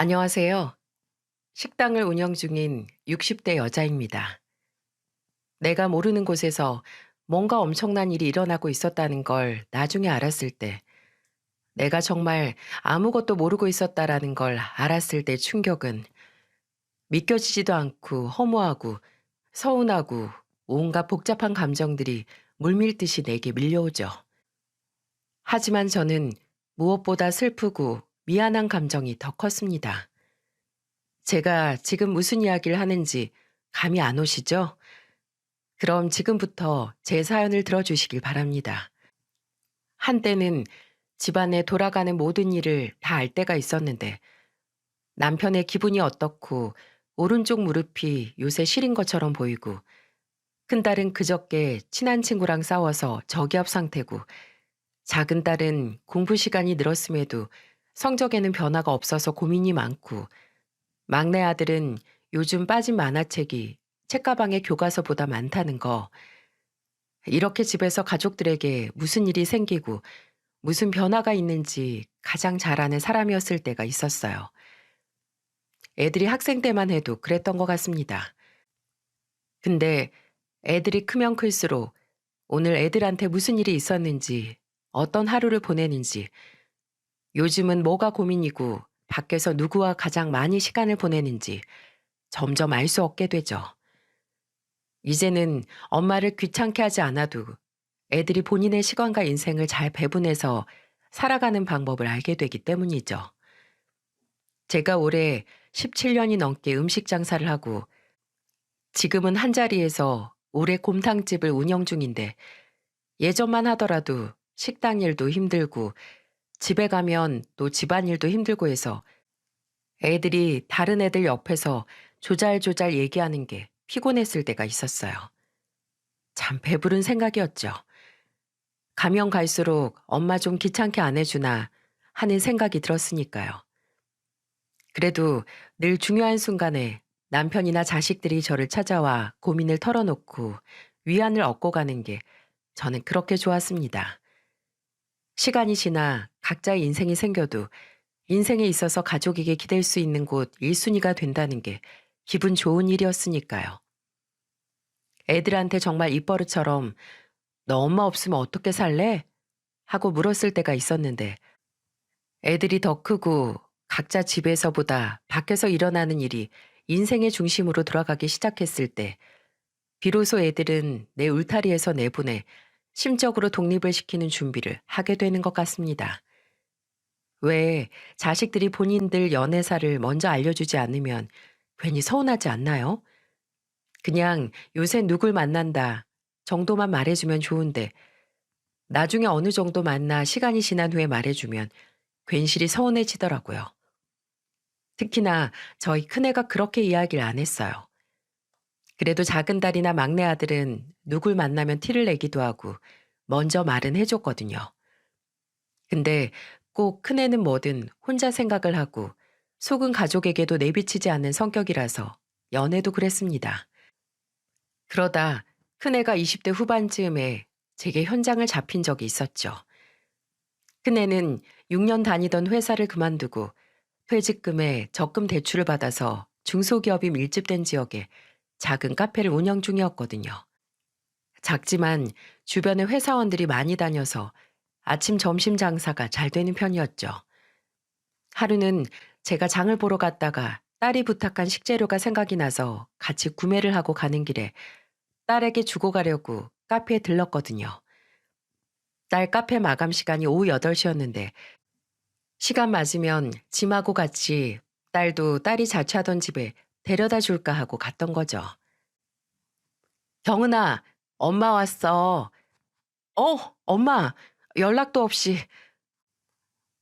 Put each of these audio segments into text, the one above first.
안녕하세요. 식당을 운영 중인 60대 여자입니다. 내가 모르는 곳에서 뭔가 엄청난 일이 일어나고 있었다는 걸 나중에 알았을 때, 내가 정말 아무것도 모르고 있었다라는 걸 알았을 때 충격은 믿겨지지도 않고 허무하고 서운하고 온갖 복잡한 감정들이 물밀듯이 내게 밀려오죠. 하지만 저는 무엇보다 슬프고 미안한 감정이 더 컸습니다. 제가 지금 무슨 이야기를 하는지 감이 안 오시죠? 그럼 지금부터 제 사연을 들어주시길 바랍니다. 한때는 집안에 돌아가는 모든 일을 다 알 때가 있었는데 남편의 기분이 어떻고 오른쪽 무릎이 요새 시린 것처럼 보이고 큰딸은 그저께 친한 친구랑 싸워서 저기압 상태고 작은 딸은 공부 시간이 늘었음에도 성적에는 변화가 없어서 고민이 많고 막내 아들은 요즘 빠진 만화책이 책가방에 교과서보다 많다는 거, 이렇게 집에서 가족들에게 무슨 일이 생기고 무슨 변화가 있는지 가장 잘 아는 사람이었을 때가 있었어요. 애들이 학생 때만 해도 그랬던 것 같습니다. 근데 애들이 크면 클수록 오늘 애들한테 무슨 일이 있었는지, 어떤 하루를 보내는지, 요즘은 뭐가 고민이고 밖에서 누구와 가장 많이 시간을 보내는지 점점 알 수 없게 되죠. 이제는 엄마를 귀찮게 하지 않아도 애들이 본인의 시간과 인생을 잘 배분해서 살아가는 방법을 알게 되기 때문이죠. 제가 올해 17년이 넘게 음식 장사를 하고 지금은 한자리에서 올해 곰탕집을 운영 중인데 예전만 하더라도 식당 일도 힘들고 집에 가면 또 집안일도 힘들고 해서 애들이 다른 애들 옆에서 조잘조잘 얘기하는 게 피곤했을 때가 있었어요. 참 배부른 생각이었죠. 가면 갈수록 엄마 좀 귀찮게 안 해주나 하는 생각이 들었으니까요. 그래도 늘 중요한 순간에 남편이나 자식들이 저를 찾아와 고민을 털어놓고 위안을 얻고 가는 게 저는 그렇게 좋았습니다. 시간이 지나 각자의 인생이 생겨도 인생에 있어서 가족에게 기댈 수 있는 곳 1순위가 된다는 게 기분 좋은 일이었으니까요. 애들한테 정말 입버릇처럼 너 엄마 없으면 어떻게 살래? 하고 물었을 때가 있었는데 애들이 더 크고 각자 집에서보다 밖에서 일어나는 일이 인생의 중심으로 돌아가기 시작했을 때 비로소 애들은 내 울타리에서 내보내 심적으로 독립을 시키는 준비를 하게 되는 것 같습니다. 왜 자식들이 본인들 연애사를 먼저 알려주지 않으면 괜히 서운하지 않나요? 그냥 요새 누굴 만난다 정도만 말해주면 좋은데 나중에 어느 정도 만나 시간이 지난 후에 말해주면 괜시리 서운해지더라고요. 특히나 저희 큰애가 그렇게 이야기를 안 했어요. 그래도 작은 딸이나 막내 아들은 누굴 만나면 티를 내기도 하고 먼저 말은 해줬거든요. 근데 꼭 큰애는 뭐든 혼자 생각을 하고 속은 가족에게도 내비치지 않는 성격이라서 연애도 그랬습니다. 그러다 큰애가 20대 후반쯤에 제게 현장을 잡힌 적이 있었죠. 큰애는 6년 다니던 회사를 그만두고 퇴직금에 적금 대출을 받아서 중소기업이 밀집된 지역에 작은 카페를 운영 중이었거든요. 작지만 주변에 회사원들이 많이 다녀서 아침 점심 장사가 잘 되는 편이었죠. 하루는 제가 장을 보러 갔다가 딸이 부탁한 식재료가 생각이 나서 같이 구매를 하고 가는 길에 딸에게 주고 가려고 카페에 들렀거든요. 딸 카페 마감 시간이 오후 8시였는데 시간 맞으면 짐하고 같이 딸도 딸이 자취하던 집에 데려다 줄까 하고 갔던 거죠. 경은아, 엄마 왔어. 엄마, 연락도 없이.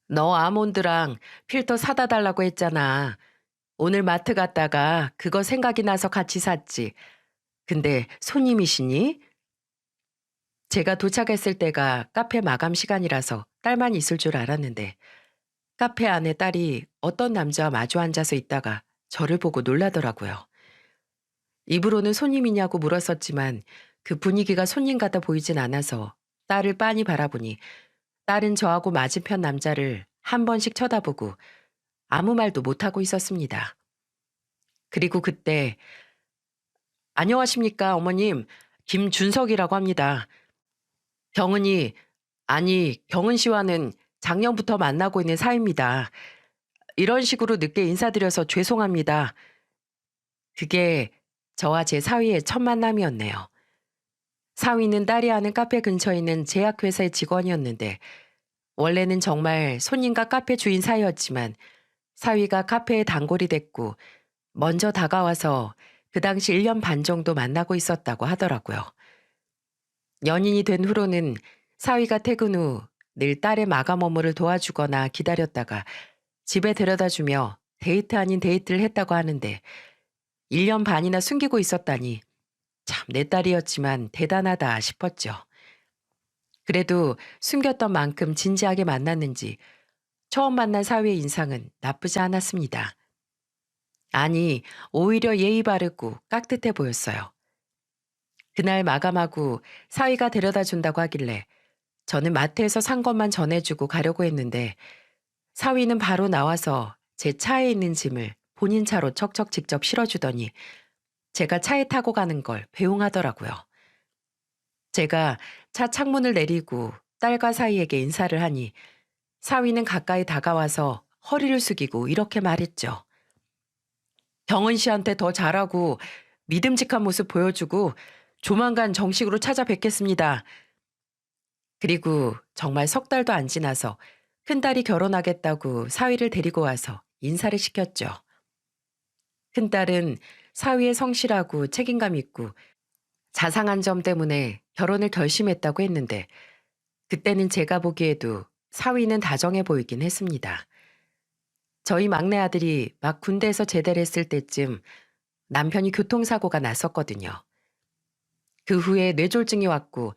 너 아몬드랑 필터 사다 달라고 했잖아. 오늘 마트 갔다가 그거 생각이 나서 같이 샀지. 근데 손님이시니? 제가 도착했을 때가 카페 마감 시간이라서 딸만 있을 줄 알았는데 카페 안에 딸이 어떤 남자와 마주 앉아서 있다가 저를 보고 놀라더라고요. 입으로는 손님이냐고 물었었지만 그 분위기가 손님 같아 보이진 않아서 딸을 빤히 바라보니 딸은 저하고 맞은편 남자를 한 번씩 쳐다보고 아무 말도 못하고 있었습니다. 그리고 그때 "안녕하십니까 어머님. 김준석이라고 합니다. 경은이 아니 경은 씨와는 작년부터 만나고 있는 사이입니다. 이런 식으로 늦게 인사드려서 죄송합니다." 그게 저와 제 사위의 첫 만남이었네요. 사위는 딸이 하는 카페 근처에 있는 제약회사의 직원이었는데 원래는 정말 손님과 카페 주인 사이였지만 사위가 카페의 단골이 됐고 먼저 다가와서 그 당시 1년 반 정도 만나고 있었다고 하더라고요. 연인이 된 후로는 사위가 퇴근 후 늘 딸의 마감 업무를 도와주거나 기다렸다가 집에 데려다 주며 데이트 아닌 데이트를 했다고 하는데 1년 반이나 숨기고 있었다니 참 내 딸이었지만 대단하다 싶었죠. 그래도 숨겼던 만큼 진지하게 만났는지 처음 만난 사위의 인상은 나쁘지 않았습니다. 아니, 오히려 예의 바르고 깍듯해 보였어요. 그날 마감하고 사위가 데려다 준다고 하길래 저는 마트에서 산 것만 전해주고 가려고 했는데 사위는 바로 나와서 제 차에 있는 짐을 본인 차로 척척 직접 실어주더니 제가 차에 타고 가는 걸 배웅하더라고요. 제가 차 창문을 내리고 딸과 사위에게 인사를 하니 사위는 가까이 다가와서 허리를 숙이고 이렇게 말했죠. 경은 씨한테 더 잘하고 믿음직한 모습 보여주고 조만간 정식으로 찾아뵙겠습니다. 그리고 정말 석 달도 안 지나서 큰딸이 결혼하겠다고 사위를 데리고 와서 인사를 시켰죠. 큰딸은 사위의 성실하고 책임감 있고 자상한 점 때문에 결혼을 결심했다고 했는데 그때는 제가 보기에도 사위는 다정해 보이긴 했습니다. 저희 막내 아들이 막 군대에서 제대를 했을 때쯤 남편이 교통사고가 났었거든요. 그 후에 뇌졸중이 왔고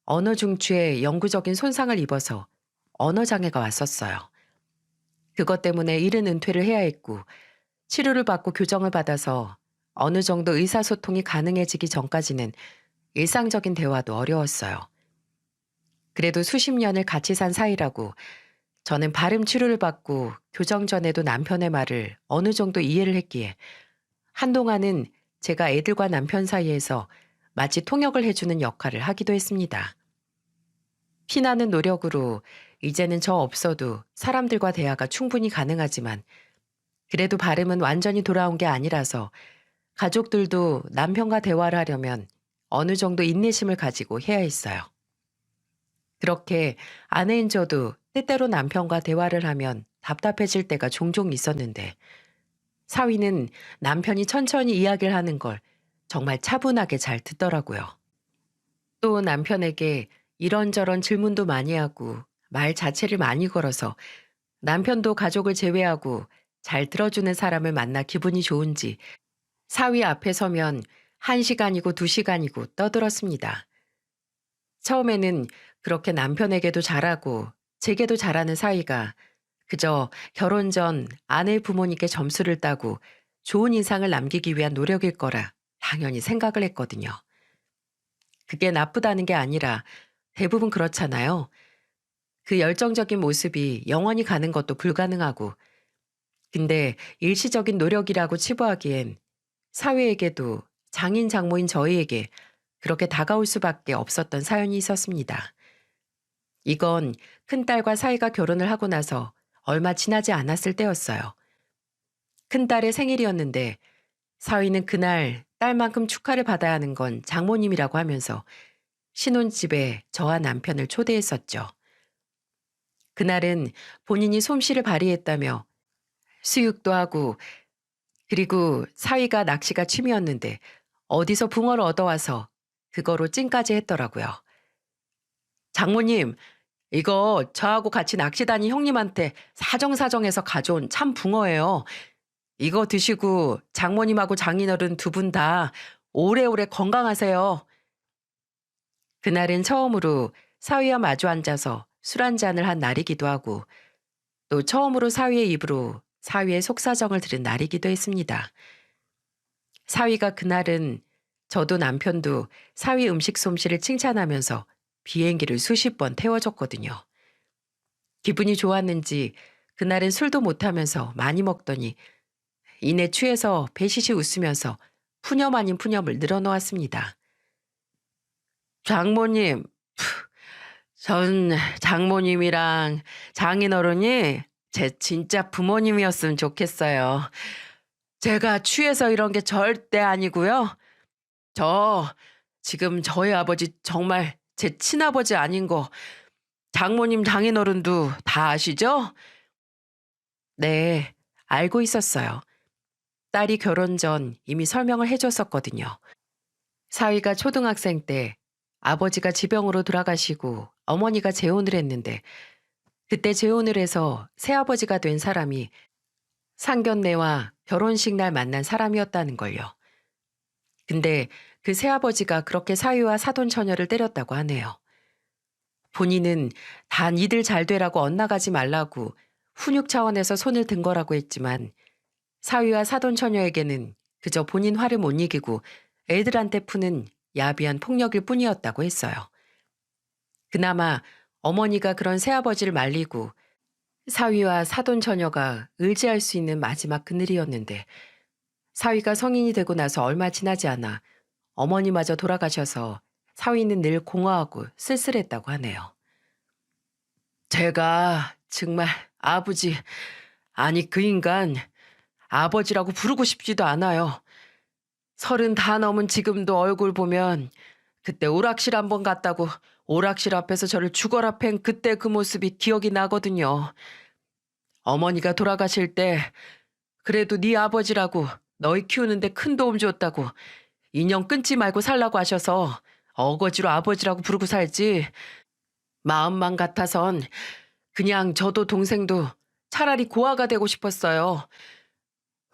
언어 중추에 영구적인 손상을 입어서 언어 장애가 왔었어요. 그것 때문에 이른 은퇴를 해야 했고 치료를 받고 교정을 받아서 어느 정도 의사소통이 가능해지기 전까지는 일상적인 대화도 어려웠어요. 그래도 수십 년을 같이 산 사이라고 저는 발음 치료를 받고 교정 전에도 남편의 말을 어느 정도 이해를 했기에 한동안은 제가 애들과 남편 사이에서 마치 통역을 해주는 역할을 하기도 했습니다. 피나는 노력으로 이제는 저 없어도 사람들과 대화가 충분히 가능하지만 그래도 발음은 완전히 돌아온 게 아니라서 가족들도 남편과 대화를 하려면 어느 정도 인내심을 가지고 해야 했어요. 그렇게 아내인 저도 때때로 남편과 대화를 하면 답답해질 때가 종종 있었는데 사위는 남편이 천천히 이야기를 하는 걸 정말 차분하게 잘 듣더라고요. 또 남편에게 이런저런 질문도 많이 하고 말 자체를 많이 걸어서 남편도 가족을 제외하고 잘 들어주는 사람을 만나 기분이 좋은지 사위 앞에 서면 1시간이고 2시간이고 떠들었습니다. 처음에는 그렇게 남편에게도 잘하고 제게도 잘하는 사위가 그저 결혼 전 아내 부모님께 점수를 따고 좋은 인상을 남기기 위한 노력일 거라 당연히 생각을 했거든요. 그게 나쁘다는 게 아니라 대부분 그렇잖아요. 그 열정적인 모습이 영원히 가는 것도 불가능하고 근데 일시적인 노력이라고 치부하기엔 사회에게도 장인 장모인 저희에게 그렇게 다가올 수밖에 없었던 사연이 있었습니다. 이건 큰딸과 사이가 결혼을 하고 나서 얼마 지나지 않았을 때였어요. 큰딸의 생일이었는데 사위는 그날 딸만큼 축하를 받아야 하는 건 장모님이라고 하면서 신혼집에 저와 남편을 초대했었죠. 그날은 본인이 솜씨를 발휘했다며 수육도 하고 그리고 사위가 낚시가 취미였는데 어디서 붕어를 얻어와서 그거로 찜까지 했더라고요. 장모님, 이거 저하고 같이 낚시 다닌 형님한테 사정사정해서 가져온 참 붕어예요. 이거 드시고 장모님하고 장인어른 두 분 다 오래오래 건강하세요. 그날은 처음으로 사위와 마주 앉아서 술 한 잔을 한 날이기도 하고 또 처음으로 사위의 입으로 사위의 속사정을 들은 날이기도 했습니다. 사위가 그날은 저도 남편도 사위 음식 솜씨를 칭찬하면서 비행기를 수십 번 태워줬거든요. 기분이 좋았는지 그날은 술도 못하면서 많이 먹더니 이내 취해서 배시시 웃으면서 푸념 아닌 푸념을 늘어놓았습니다. 장모님, 전 장모님이랑 장인어른이 제 진짜 부모님이었으면 좋겠어요. 제가 취해서 이런 게 절대 아니고요. 저 지금 저희 아버지 정말 제 친아버지 아닌 거 장모님 장인어른도 다 아시죠? 네, 알고 있었어요. 딸이 결혼 전 이미 설명을 해줬었거든요. 사위가 초등학생 때 아버지가 지병으로 돌아가시고 어머니가 재혼을 했는데 그때 재혼을 해서 새아버지가 된 사람이 상견례와 결혼식 날 만난 사람이었다는 걸요. 근데 그 새아버지가 그렇게 사위와 사돈 처녀를 때렸다고 하네요. 본인은 단 이들 잘 되라고 엇나가지 말라고 훈육 차원에서 손을 든 거라고 했지만 사위와 사돈 처녀에게는 그저 본인 화를 못 이기고 애들한테 푸는 야비한 폭력일 뿐이었다고 했어요. 그나마 어머니가 그런 새아버지를 말리고 사위와 사돈 처녀가 의지할 수 있는 마지막 그늘이었는데 사위가 성인이 되고 나서 얼마 지나지 않아 어머니마저 돌아가셔서 사위는 늘 공허하고 쓸쓸했다고 하네요. 제가 정말 아버지, 아니 그 인간 아버지라고 부르고 싶지도 않아요. 30 다 넘은 지금도 얼굴 보면 그때 오락실 한번 갔다고 오락실 앞에서 저를 죽어라 팬 그때 그 모습이 기억이 나거든요. 어머니가 돌아가실 때 그래도 네 아버지라고 너희 키우는데 큰 도움 줬다고 인연 끊지 말고 살라고 하셔서 어거지로 아버지라고 부르고 살지 마음만 같아선 그냥 저도 동생도 차라리 고아가 되고 싶었어요.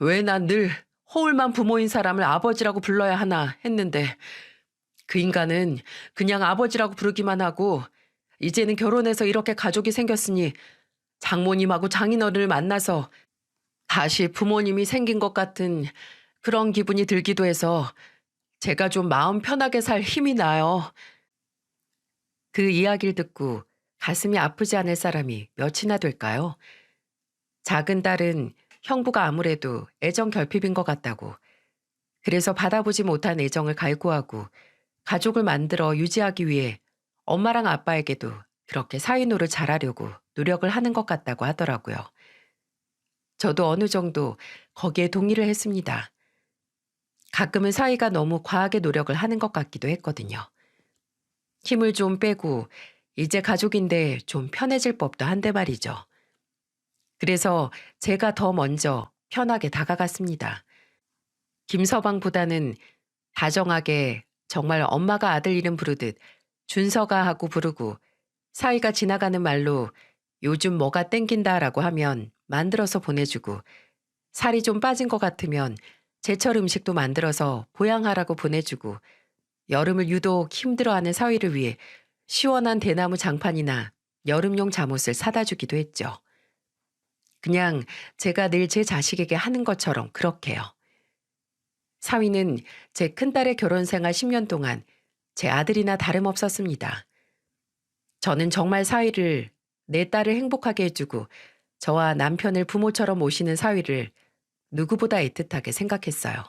왜 난 늘 허울만 부모인 사람을 아버지라고 불러야 하나 했는데 그 인간은 그냥 아버지라고 부르기만 하고 이제는 결혼해서 이렇게 가족이 생겼으니 장모님하고 장인어른을 만나서 다시 부모님이 생긴 것 같은 그런 기분이 들기도 해서 제가 좀 마음 편하게 살 힘이 나요. 그 이야기를 듣고 가슴이 아프지 않을 사람이 몇이나 될까요? 작은 딸은 형부가 아무래도 애정 결핍인 것 같다고. 그래서 받아보지 못한 애정을 갈구하고 가족을 만들어 유지하기 위해 엄마랑 아빠에게도 그렇게 사위노를 잘하려고 노력을 하는 것 같다고 하더라고요. 저도 어느 정도 거기에 동의를 했습니다. 가끔은 사위가 너무 과하게 노력을 하는 것 같기도 했거든요. 힘을 좀 빼고 이제 가족인데 좀 편해질 법도 한데 말이죠. 그래서 제가 더 먼저 편하게 다가갔습니다. 김서방보다는 다정하게 정말 엄마가 아들 이름 부르듯 준서가 하고 부르고 사위가 지나가는 말로 요즘 뭐가 땡긴다라고 하면 만들어서 보내주고 살이 좀 빠진 것 같으면 제철 음식도 만들어서 보양하라고 보내주고 여름을 유독 힘들어하는 사위를 위해 시원한 대나무 장판이나 여름용 잠옷을 사다 주기도 했죠. 그냥 제가 늘 제 자식에게 하는 것처럼 그렇게요. 사위는 제 큰딸의 결혼 생활 10년 동안 제 아들이나 다름없었습니다. 저는 정말 사위를 내 딸을 행복하게 해주고 저와 남편을 부모처럼 모시는 사위를 누구보다 애틋하게 생각했어요.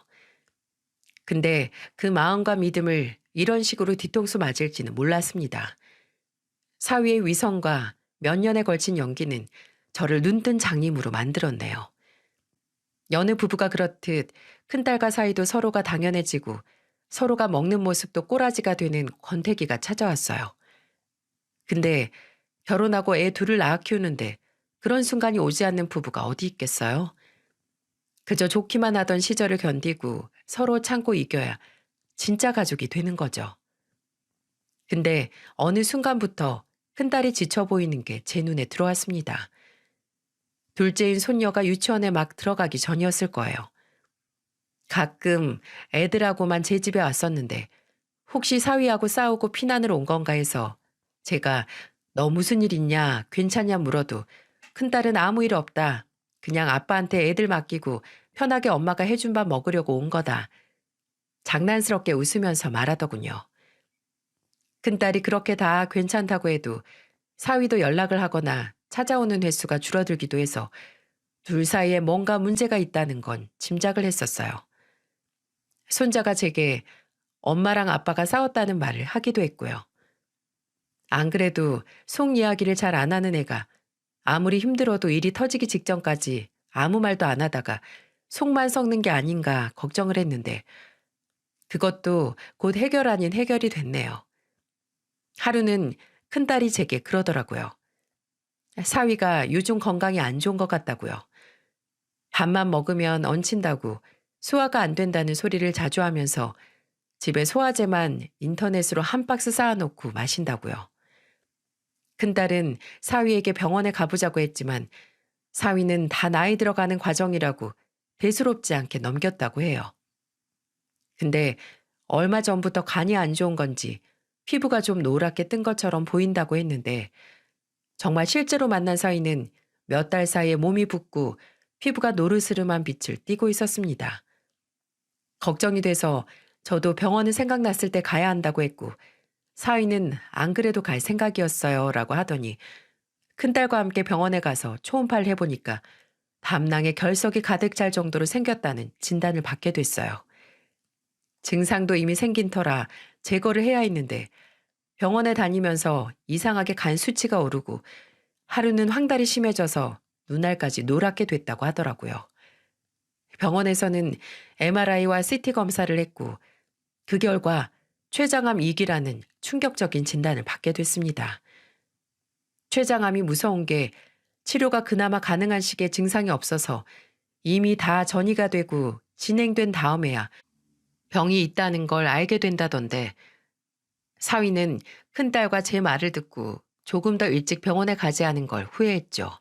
근데 그 마음과 믿음을 이런 식으로 뒤통수 맞을지는 몰랐습니다. 사위의 위선과 몇 년에 걸친 연기는 저를 눈뜬 장님으로 만들었네요. 여느 부부가 그렇듯 큰딸과 사이도 서로가 당연해지고 서로가 먹는 모습도 꼬라지가 되는 권태기가 찾아왔어요. 근데 결혼하고 애 둘을 낳아 키우는데 그런 순간이 오지 않는 부부가 어디 있겠어요? 그저 좋기만 하던 시절을 견디고 서로 참고 이겨야 진짜 가족이 되는 거죠. 근데 어느 순간부터 큰딸이 지쳐 보이는 게 제 눈에 들어왔습니다. 둘째인 손녀가 유치원에 막 들어가기 전이었을 거예요. 가끔 애들하고만 제 집에 왔었는데 혹시 사위하고 싸우고 피난을 온 건가 해서 제가 너 무슨 일 있냐 괜찮냐 물어도 큰딸은 아무 일 없다. 그냥 아빠한테 애들 맡기고 편하게 엄마가 해준 밥 먹으려고 온 거다. 장난스럽게 웃으면서 말하더군요. 큰딸이 그렇게 다 괜찮다고 해도 사위도 연락을 하거나 찾아오는 횟수가 줄어들기도 해서 둘 사이에 뭔가 문제가 있다는 건 짐작을 했었어요. 손자가 제게 엄마랑 아빠가 싸웠다는 말을 하기도 했고요. 안 그래도 속 이야기를 잘 안 하는 애가 아무리 힘들어도 일이 터지기 직전까지 아무 말도 안 하다가 속만 썩는 게 아닌가 걱정을 했는데 그것도 곧 해결 아닌 해결이 됐네요. 하루는 큰딸이 제게 그러더라고요. 사위가 요즘 건강이 안 좋은 것 같다고요. 밥만 먹으면 얹힌다고 소화가 안 된다는 소리를 자주 하면서 집에 소화제만 인터넷으로 한 박스 쌓아놓고 마신다고요. 큰딸은 사위에게 병원에 가보자고 했지만 사위는 다 나이 들어가는 과정이라고 대수롭지 않게 넘겼다고 해요. 근데 얼마 전부터 간이 안 좋은 건지 피부가 좀 노랗게 뜬 것처럼 보인다고 했는데 정말 실제로 만난 사위는 몇 달 사이에 몸이 붓고 피부가 노르스름한 빛을 띠고 있었습니다. 걱정이 돼서 저도 병원은 생각났을 때 가야 한다고 했고 사위는 안 그래도 갈 생각이었어요 라고 하더니 큰딸과 함께 병원에 가서 초음파를 해보니까 담낭에 결석이 가득 찰 정도로 생겼다는 진단을 받게 됐어요. 증상도 이미 생긴 터라 제거를 해야 했는데 병원에 다니면서 이상하게 간 수치가 오르고 하루는 황달이 심해져서 눈알까지 노랗게 됐다고 하더라고요. 병원에서는 MRI와 CT 검사를 했고 그 결과 췌장암 2기라는 충격적인 진단을 받게 됐습니다. 췌장암이 무서운 게 치료가 그나마 가능한 시기에 증상이 없어서 이미 다 전이가 되고 진행된 다음에야 병이 있다는 걸 알게 된다던데 사위는 큰딸과 제 말을 듣고 조금 더 일찍 병원에 가지 않은 걸 후회했죠.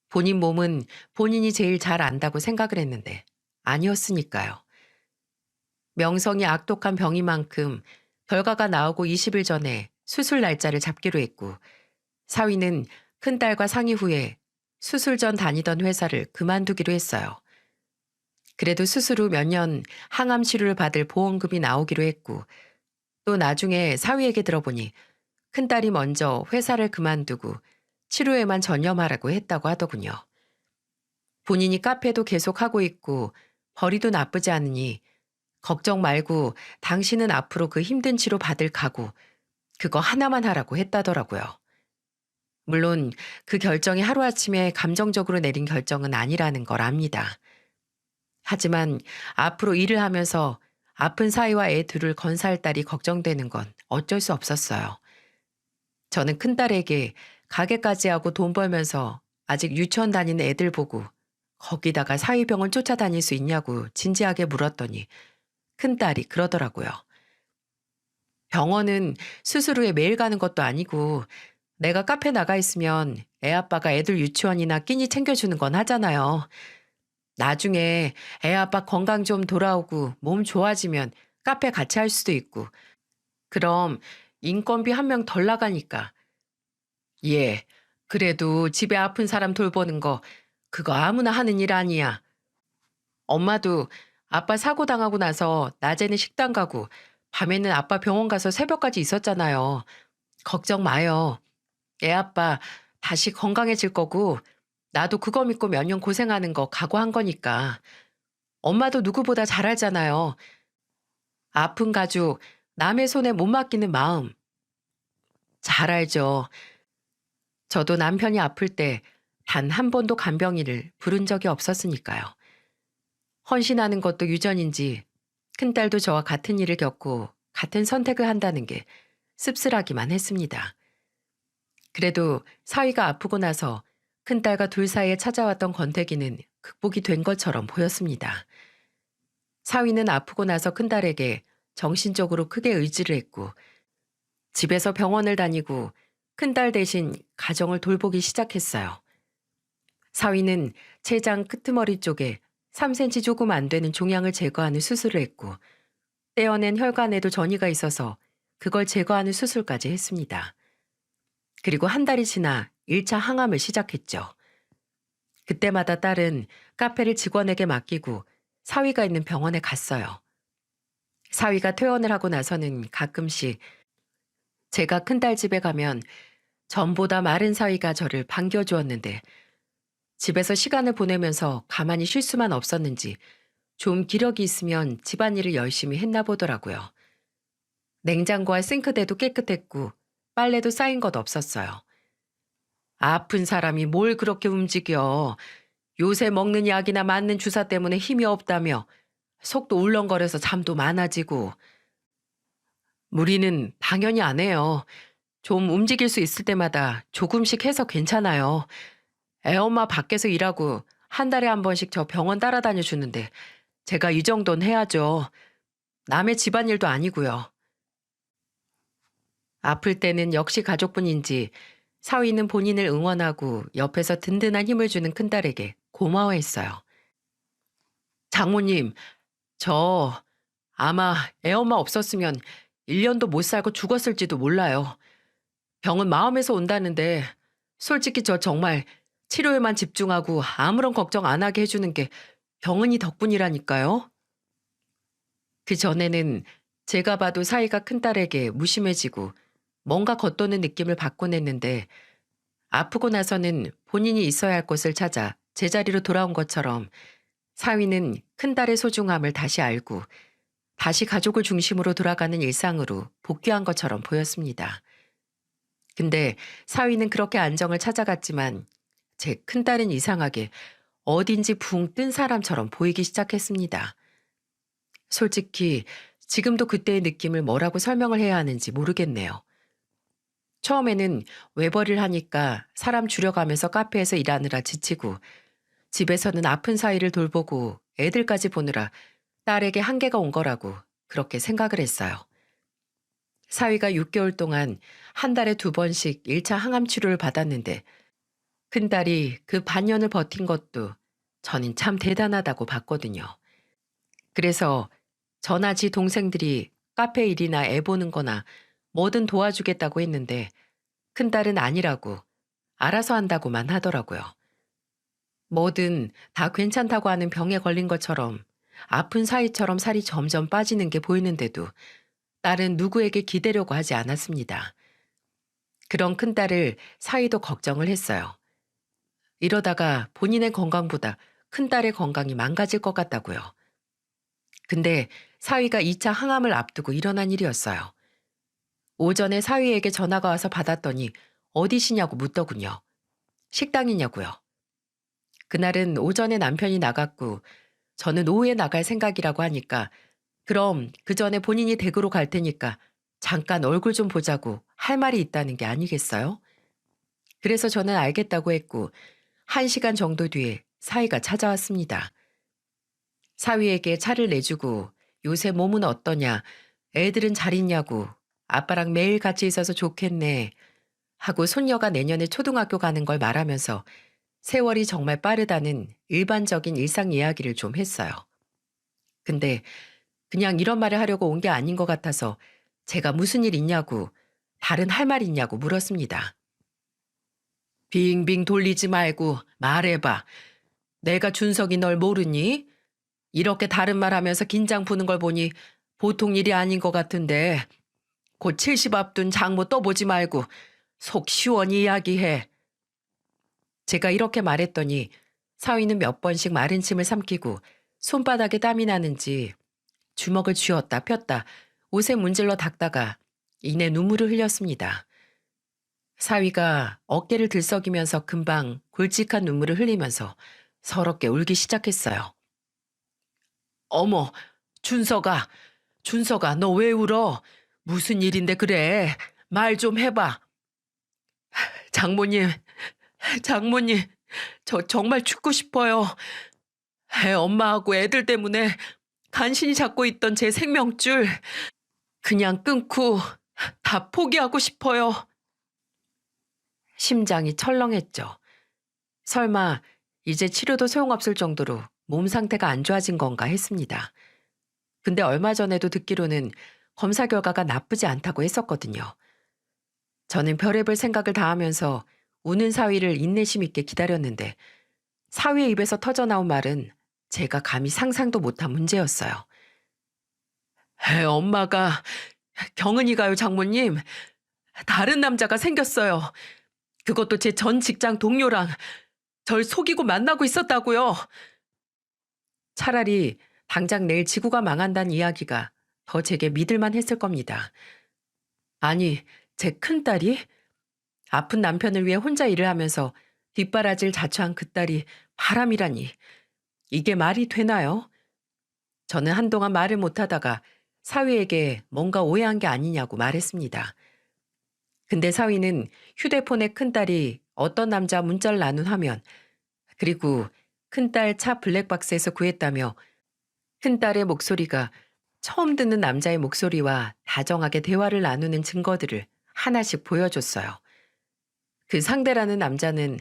본인 몸은 본인이 제일 잘 안다고 생각을 했는데 아니었으니까요. 명성이 악독한 병인 만큼 결과가 나오고 20일 전에 수술 날짜를 잡기로 했고 사위는 큰딸과 상의 후에 수술 전 다니던 회사를 그만두기로 했어요. 그래도 수술 후 몇 년 항암 치료를 받을 보험금이 나오기로 했고 또 나중에 사위에게 들어보니 큰딸이 먼저 회사를 그만두고 치료에만 전념하라고 했다고 하더군요. 본인이 카페도 계속하고 있고 벌이도 나쁘지 않으니 걱정 말고 당신은 앞으로 그 힘든 치료 받을 각오 그거 하나만 하라고 했다더라고요. 물론 그 결정이 하루아침에 감정적으로 내린 결정은 아니라는 걸 압니다. 하지만 앞으로 일을 하면서 아픈 사위와 애 둘을 건사할 딸이 걱정되는 건 어쩔 수 없었어요. 저는 큰딸에게 가게까지 하고 돈 벌면서 아직 유치원 다니는 애들 보고 거기다가 사위병원 쫓아다닐 수 있냐고 진지하게 물었더니 큰딸이 그러더라고요. 병원은 수술 후에 매일 가는 것도 아니고 내가 카페 나가 있으면 애 아빠가 애들 유치원이나 끼니 챙겨주는 건 하잖아요. 나중에 애 아빠 건강 좀 돌아오고 몸 좋아지면 카페 같이 할 수도 있고 그럼 인건비 한 명 덜 나가니까. 예, 그래도 집에 아픈 사람 돌보는 거 그거 아무나 하는 일 아니야. 엄마도 아빠 사고 당하고 나서 낮에는 식당 가고 밤에는 아빠 병원 가서 새벽까지 있었잖아요. 걱정 마요. 애 아빠 다시 건강해질 거고 나도 그거 믿고 몇 년 고생하는 거 각오한 거니까. 엄마도 누구보다 잘 알잖아요. 아픈 가족 남의 손에 못 맡기는 마음. 잘 알죠. 저도 남편이 아플 때 단 한 번도 간병인을 부른 적이 없었으니까요. 헌신하는 것도 유전인지 큰딸도 저와 같은 일을 겪고 같은 선택을 한다는 게 씁쓸하기만 했습니다. 그래도 사위가 아프고 나서 큰딸과 둘 사이에 찾아왔던 권태기는 극복이 된 것처럼 보였습니다. 사위는 아프고 나서 큰딸에게 정신적으로 크게 의지를 했고 집에서 병원을 다니고 큰딸 대신 가정을 돌보기 시작했어요. 사위는 췌장 끄트머리 쪽에 3cm 조금 안 되는 종양을 제거하는 수술을 했고 떼어낸 혈관에도 전이가 있어서 그걸 제거하는 수술까지 했습니다. 그리고 한 달이 지나 1차 항암을 시작했죠. 그때마다 딸은 카페를 직원에게 맡기고 사위가 있는 병원에 갔어요. 사위가 퇴원을 하고 나서는 가끔씩 제가 큰딸 집에 가면 전보다 마른 사위가 저를 반겨주었는데 집에서 시간을 보내면서 가만히 쉴 수만 없었는지 좀 기력이 있으면 집안일을 열심히 했나 보더라고요. 냉장고와 싱크대도 깨끗했고 빨래도 쌓인 것 없었어요. 아픈 사람이 뭘 그렇게 움직여. 요새 먹는 약이나 맞는 주사 때문에 힘이 없다며 속도 울렁거려서 잠도 많아지고. 무리는 당연히 안 해요. 좀 움직일 수 있을 때마다 조금씩 해서 괜찮아요. 애엄마 밖에서 일하고 한 달에 한 번씩 저 병원 따라다녀 주는데 제가 이 정도는 해야죠. 남의 집안일도 아니고요. 아플 때는 역시 가족뿐인지 사위는 본인을 응원하고 옆에서 든든한 힘을 주는 큰딸에게 고마워했어요. 장모님, 저 아마 애엄마 없었으면 1년도 못 살고 죽었을지도 몰라요. 병은 마음에서 온다는데 솔직히 저 정말 치료에만 집중하고 아무런 걱정 안 하게 해주는 게 병은이 덕분이라니까요. 그 전에는 제가 봐도 사이가 큰딸에게 무심해지고 뭔가 겉도는 느낌을 받곤 했는데 아프고 나서는 본인이 있어야 할 곳을 찾아 제자리로 돌아온 것처럼 사위는 큰딸의 소중함을 다시 알고 다시 가족을 중심으로 돌아가는 일상으로 복귀한 것처럼 보였습니다. 근데 사위는 그렇게 안정을 찾아갔지만 제 큰딸은 이상하게 어딘지 붕 뜬 사람처럼 보이기 시작했습니다. 솔직히 지금도 그때의 느낌을 뭐라고 설명을 해야 하는지 모르겠네요. 처음에는 외벌이를 하니까 사람 줄여가면서 카페에서 일하느라 지치고 집에서는 아픈 사위를 돌보고 애들까지 보느라 딸에게 한계가 온 거라고 그렇게 생각을 했어요. 사위가 6개월 동안 한 달에 2번씩 1차 항암 치료를 받았는데 큰딸이 그 반년을 버틴 것도 저는 참 대단하다고 봤거든요. 그래서 저나 지 동생들이 카페 일이나 애 보는 거나 뭐든 도와주겠다고 했는데 큰딸은 아니라고 알아서 한다고만 하더라고요. 뭐든 다 괜찮다고 하는 병에 걸린 것처럼 아픈 사이처럼 살이 점점 빠지는 게 보이는데도 딸은 누구에게 기대려고 하지 않았습니다. 그런 큰딸을 사위도 걱정을 했어요. 이러다가 본인의 건강보다 큰딸의 건강이 망가질 것 같다고요. 근데 사위가 2차 항암을 앞두고 일어난 일이었어요. 오전에 사위에게 전화가 와서 받았더니 어디시냐고 묻더군요. 식당이냐고요. 그날은 오전에 남편이 나갔고 저는 오후에 나갈 생각이라고 하니까 그럼 그 전에 본인이 댁으로 갈 테니까 잠깐 얼굴 좀 보자고 할 말이 있다는 게 아니겠어요? 그래서 저는 알겠다고 했고 1시간 정도 뒤에 사위가 찾아왔습니다. 사위에게 차를 내주고 요새 몸은 어떠냐, 애들은 잘 있냐고 아빠랑 매일 같이 있어서 좋겠네 하고 손녀가 내년에 초등학교 가는 걸 말하면서 세월이 정말 빠르다는 일반적인 일상 이야기를 좀 했어요. 근데 그냥 이런 말을 하려고 온 게 아닌 것 같아서 제가 무슨 일 있냐고 다른 할 말 있냐고 물었습니다. 빙빙 돌리지 말고 말해봐. 내가 준석이 널 모르니? 이렇게 다른 말 하면서 긴장 푸는 걸 보니 보통 일이 아닌 것 같은데 곧 70 앞둔 장모 떠보지 말고 속 시원히 이야기해. 제가 이렇게 말했더니 사위는 몇 번씩 마른 침을 삼키고 손바닥에 땀이 나는지 주먹을 쥐었다 폈다 옷에 문질러 닦다가 이내 눈물을 흘렸습니다. 사위가 어깨를 들썩이면서 금방 굵직한 눈물을 흘리면서 서럽게 울기 시작했어요. 어머, 준석아, 준석아, 너 왜 울어? 무슨 일인데 그래? 말 좀 해봐. 장모님, 장모님, 저 정말 죽고 싶어요. 애 엄마하고 애들 때문에 간신히 잡고 있던 제 생명줄 그냥 끊고 다 포기하고 싶어요. 심장이 철렁했죠. 설마 이제 치료도 소용없을 정도로 몸 상태가 안 좋아진 건가 했습니다. 근데 얼마 전에도 듣기로는 검사 결과가 나쁘지 않다고 했었거든요. 저는 별의별 생각을 다 하면서 우는 사위를 인내심 있게 기다렸는데 사위의 입에서 터져나온 말은 제가 감히 상상도 못한 문제였어요. 엄마가 경은이가요, 장모님. 다른 남자가 생겼어요. 그것도 제 전 직장 동료랑 절 속이고 만나고 있었다고요. 차라리 당장 내일 지구가 망한다는 이야기가 더 제게 믿을만 했을 겁니다. 아니, 제 큰딸이 아픈 남편을 위해 혼자 일을 하면서 뒷바라지를 자처한 그 딸이 바람이라니. 이게 말이 되나요? 저는 한동안 말을 못하다가 사위에게 뭔가 오해한 게 아니냐고 말했습니다. 근데 사위는 휴대폰에 큰딸이 어떤 남자 문자를 나눈 화면, 그리고 큰딸 차 블랙박스에서 구했다며 큰딸의 목소리가 처음 듣는 남자의 목소리와 다정하게 대화를 나누는 증거들을 하나씩 보여줬어요. 그 상대라는 남자는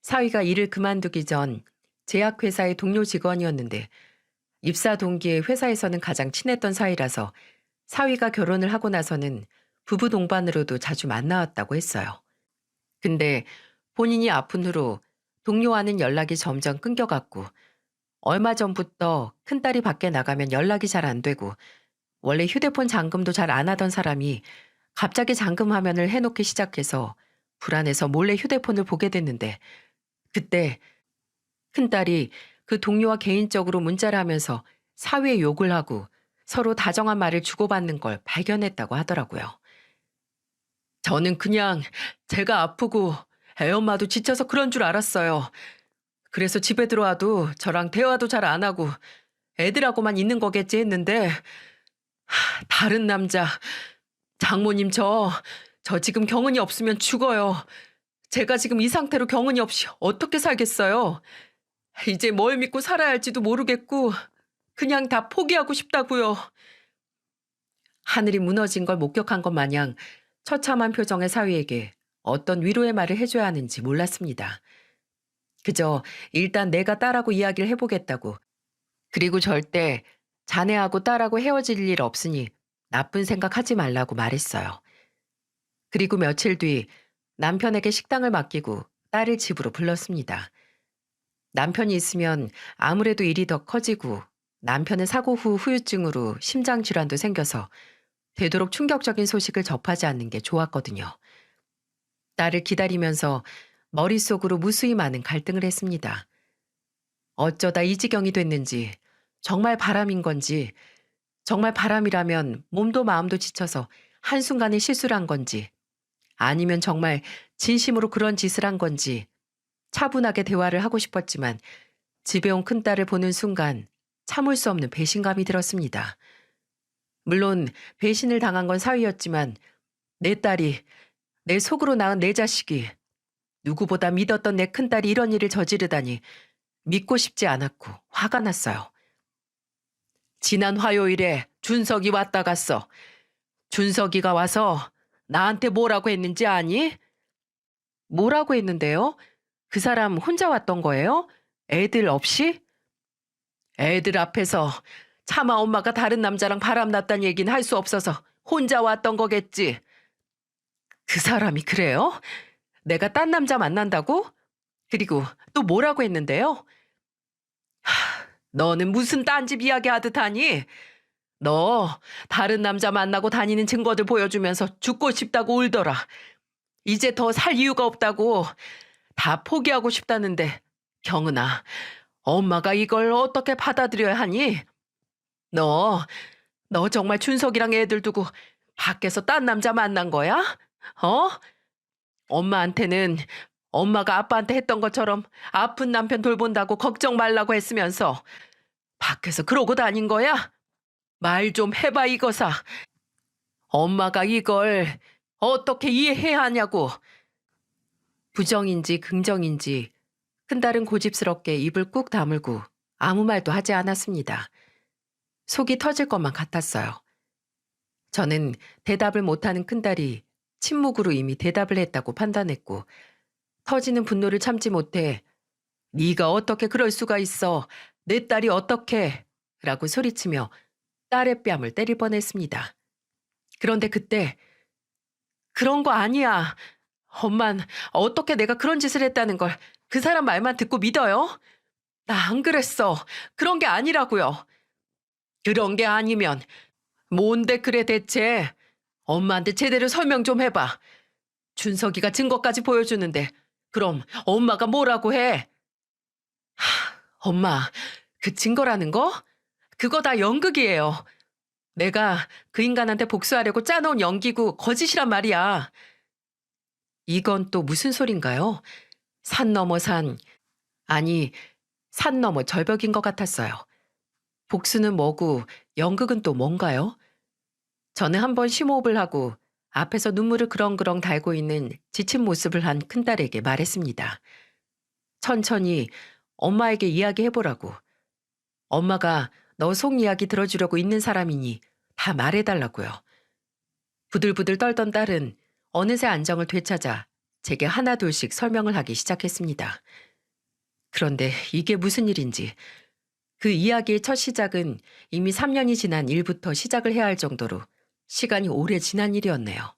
사위가 일을 그만두기 전 제약회사의 동료 직원이었는데 입사 동기에 회사에서는 가장 친했던 사이라서 사위가 결혼을 하고 나서는 부부 동반으로도 자주 만나왔다고 했어요. 근데 본인이 아픈 후로 동료와는 연락이 점점 끊겨갔고 얼마 전부터 큰딸이 밖에 나가면 연락이 잘 안 되고 원래 휴대폰 잠금도 잘 안 하던 사람이 갑자기 잠금 화면을 해놓기 시작해서 불안해서 몰래 휴대폰을 보게 됐는데 그때 큰딸이 그 동료와 개인적으로 문자를 하면서 사위에 욕을 하고 서로 다정한 말을 주고받는 걸 발견했다고 하더라고요. 저는 그냥 제가 아프고 애엄마도 지쳐서 그런 줄 알았어요. 그래서 집에 들어와도 저랑 대화도 잘 안 하고 애들하고만 있는 거겠지 했는데 다른 남자, 장모님 저 지금 경은이 없으면 죽어요. 제가 지금 이 상태로 경은이 없이 어떻게 살겠어요? 이제 뭘 믿고 살아야 할지도 모르겠고 그냥 다 포기하고 싶다고요. 하늘이 무너진 걸 목격한 것 마냥 처참한 표정의 사위에게 어떤 위로의 말을 해줘야 하는지 몰랐습니다. 그저 일단 내가 딸하고 이야기를 해보겠다고, 그리고 절대 자네하고 딸하고 헤어질 일 없으니 나쁜 생각하지 말라고 말했어요. 그리고 며칠 뒤 남편에게 식당을 맡기고 딸을 집으로 불렀습니다. 남편이 있으면 아무래도 일이 더 커지고 남편은 사고 후 후유증으로 심장 질환도 생겨서 되도록 충격적인 소식을 접하지 않는 게 좋았거든요. 딸을 기다리면서 머릿속으로 무수히 많은 갈등을 했습니다. 어쩌다 이 지경이 됐는지, 정말 바람인 건지, 정말 바람이라면 몸도 마음도 지쳐서 한순간에 실수를 한 건지, 아니면 정말 진심으로 그런 짓을 한 건지 차분하게 대화를 하고 싶었지만 집에 온 큰딸을 보는 순간 참을 수 없는 배신감이 들었습니다. 물론 배신을 당한 건 사위였지만 내 딸이, 내 속으로 낳은 내 자식이, 누구보다 믿었던 내 큰딸이 이런 일을 저지르다니 믿고 싶지 않았고 화가 났어요. 지난 화요일에 준석이 왔다 갔어. 준석이가 와서 나한테 뭐라고 했는지 아니? 뭐라고 했는데요? 그 사람 혼자 왔던 거예요? 애들 없이? 애들 앞에서 차마 엄마가 다른 남자랑 바람났다는 얘기는 할 수 없어서 혼자 왔던 거겠지. 그 사람이 그래요? 내가 딴 남자 만난다고? 그리고 또 뭐라고 했는데요? 너는 무슨 딴집 이야기 하듯 하니? 너 다른 남자 만나고 다니는 증거들 보여주면서 죽고 싶다고 울더라. 이제 더 살 이유가 없다고 다 포기하고 싶다는데 경은아, 엄마가 이걸 어떻게 받아들여야 하니? 너, 너 정말 준석이랑 애들 두고 밖에서 딴 남자 만난 거야? 어? 엄마한테는 엄마가 아빠한테 했던 것처럼 아픈 남편 돌본다고 걱정 말라고 했으면서 밖에서 그러고 다닌 거야? 말 좀 해봐 이거사. 엄마가 이걸 어떻게 이해해야 하냐고. 부정인지 긍정인지 큰딸은 고집스럽게 입을 꾹 다물고 아무 말도 하지 않았습니다. 속이 터질 것만 같았어요. 저는 대답을 못하는 큰딸이 침묵으로 이미 대답을 했다고 판단했고 터지는 분노를 참지 못해 네가 어떻게 그럴 수가 있어. 내 딸이 어떻게 라고 소리치며 딸의 뺨을 때릴 뻔했습니다. 그런데 그때 그런 거 아니야. 엄만 어떻게 내가 그런 짓을 했다는 걸 그 사람 말만 듣고 믿어요? 나 안 그랬어. 그런 게 아니라고요. 그런 게 아니면 뭔데 그래 대체. 엄마한테 제대로 설명 좀 해봐. 준석이가 증거까지 보여주는데 그럼 엄마가 뭐라고 해? 엄마, 그 증거라는 거? 그거 다 연극이에요. 내가 그 인간한테 복수하려고 짜놓은 연기고 거짓이란 말이야. 이건 또 무슨 소린가요? 산 넘어 산, 아니, 산 넘어 절벽인 것 같았어요. 복수는 뭐고 연극은 또 뭔가요? 저는 한번 심호흡을 하고 앞에서 눈물을 그렁그렁 달고 있는 지친 모습을 한 큰딸에게 말했습니다. 천천히 엄마에게 이야기해보라고. 엄마가 너 속 이야기 들어주려고 있는 사람이니 다 말해달라고요. 부들부들 떨던 딸은 어느새 안정을 되찾아 제게 하나둘씩 설명을 하기 시작했습니다. 그런데 이게 무슨 일인지 그 이야기의 첫 시작은 이미 3년이 지난 일부터 시작을 해야 할 정도로 시간이 오래 지난 일이었네요.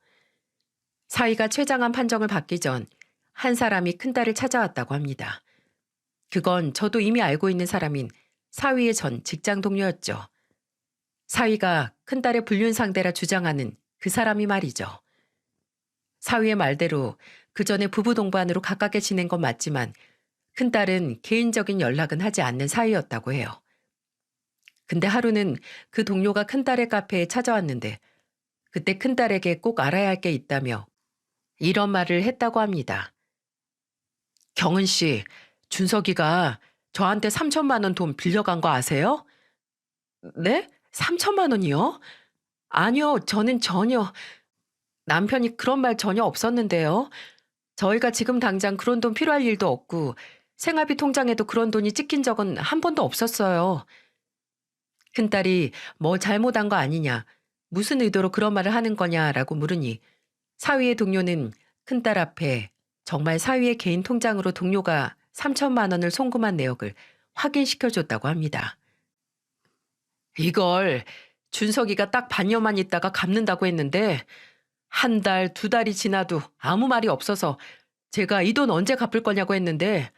사위가 최장한 판정을 받기 전 한 사람이 큰딸을 찾아왔다고 합니다. 그건 저도 이미 알고 있는 사람인 사위의 전 직장 동료였죠. 사위가 큰딸의 불륜 상대라 주장하는 그 사람이 말이죠. 사위의 말대로 그 전에 부부 동반으로 가깝게 지낸 건 맞지만 큰딸은 개인적인 연락은 하지 않는 사이였다고 해요. 근데 하루는 그 동료가 큰딸의 카페에 찾아왔는데 그때 큰딸에게 꼭 알아야 할 게 있다며 이런 말을 했다고 합니다. 경은 씨, 준석이가 저한테 3천만 원 돈 빌려간 거 아세요? 네? 3천만 원이요? 아니요, 저는 전혀. 남편이 그런 말 전혀 없었는데요. 저희가 지금 당장 그런 돈 필요할 일도 없고 생활비 통장에도 그런 돈이 찍힌 적은 한 번도 없었어요. 큰딸이 뭐 잘못한 거 아니냐, 무슨 의도로 그런 말을 하는 거냐라고 물으니 사위의 동료는 큰딸 앞에 정말 사위의 개인 통장으로 동료가 3천만 원을 송금한 내역을 확인시켜줬다고 합니다. 이걸 준석이가 딱 반년만 있다가 갚는다고 했는데 한 달, 두 달이 지나도 아무 말이 없어서 제가 이 돈 언제 갚을 거냐고 했는데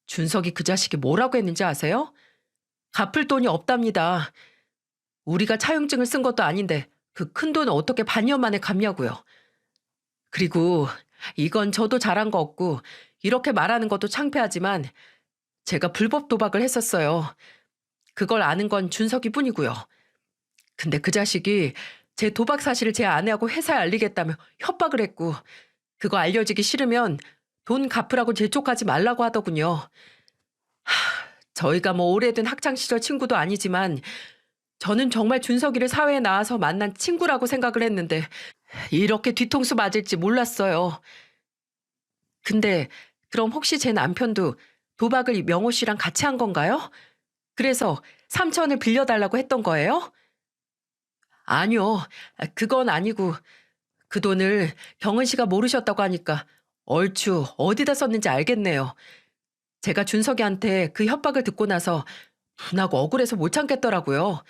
준석이 그 자식이 뭐라고 했는지 아세요? 갚을 돈이 없답니다. 우리가 차용증을 쓴 것도 아닌데 그 큰 돈을 어떻게 반년 만에 갚냐고요. 그리고 이건 저도 잘한 거 없고 이렇게 말하는 것도 창피하지만 제가 불법 도박을 했었어요. 그걸 아는 건 준석이 뿐이고요. 근데 그 자식이 제 도박 사실을 제 아내하고 회사에 알리겠다며 협박을 했고 그거 알려지기 싫으면 돈 갚으라고 재촉하지 말라고 하더군요. 저희가 뭐 오래된 학창시절 친구도 아니지만 저는 정말 준석이를 사회에 나와서 만난 친구라고 생각을 했는데 이렇게 뒤통수 맞을지 몰랐어요. 근데 그럼 혹시 제 남편도 도박을 명호 씨랑 같이 한 건가요? 그래서 3천을 빌려달라고 했던 거예요? 아니요. 그건 아니고 그 돈을 경은 씨가 모르셨다고 하니까 얼추 어디다 썼는지 알겠네요. 제가 준석이한테 그 협박을 듣고 나서 분하고 억울해서 못 참겠더라고요.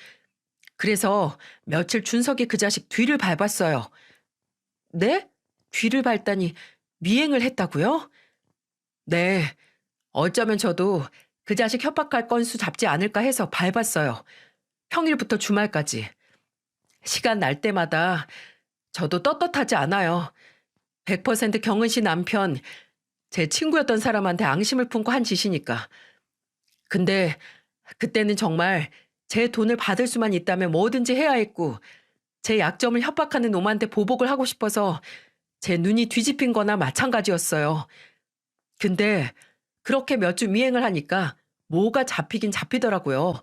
그래서 며칠 준석이 그 자식 뒤를 밟았어요. 네? 뒤를 밟다니 미행을 했다고요? 네. 어쩌면 저도 그 자식 협박할 건수 잡지 않을까 해서 밟았어요. 평일부터 주말까지. 시간 날 때마다 저도 떳떳하지 않아요. 100% 경은 씨 남편, 제 친구였던 사람한테 앙심을 품고 한 짓이니까. 근데 그때는 정말 제 돈을 받을 수만 있다면 뭐든지 해야 했고 제 약점을 협박하는 놈한테 보복을 하고 싶어서 제 눈이 뒤집힌 거나 마찬가지였어요. 근데 그렇게 몇 주 미행을 하니까 뭐가 잡히긴 잡히더라고요.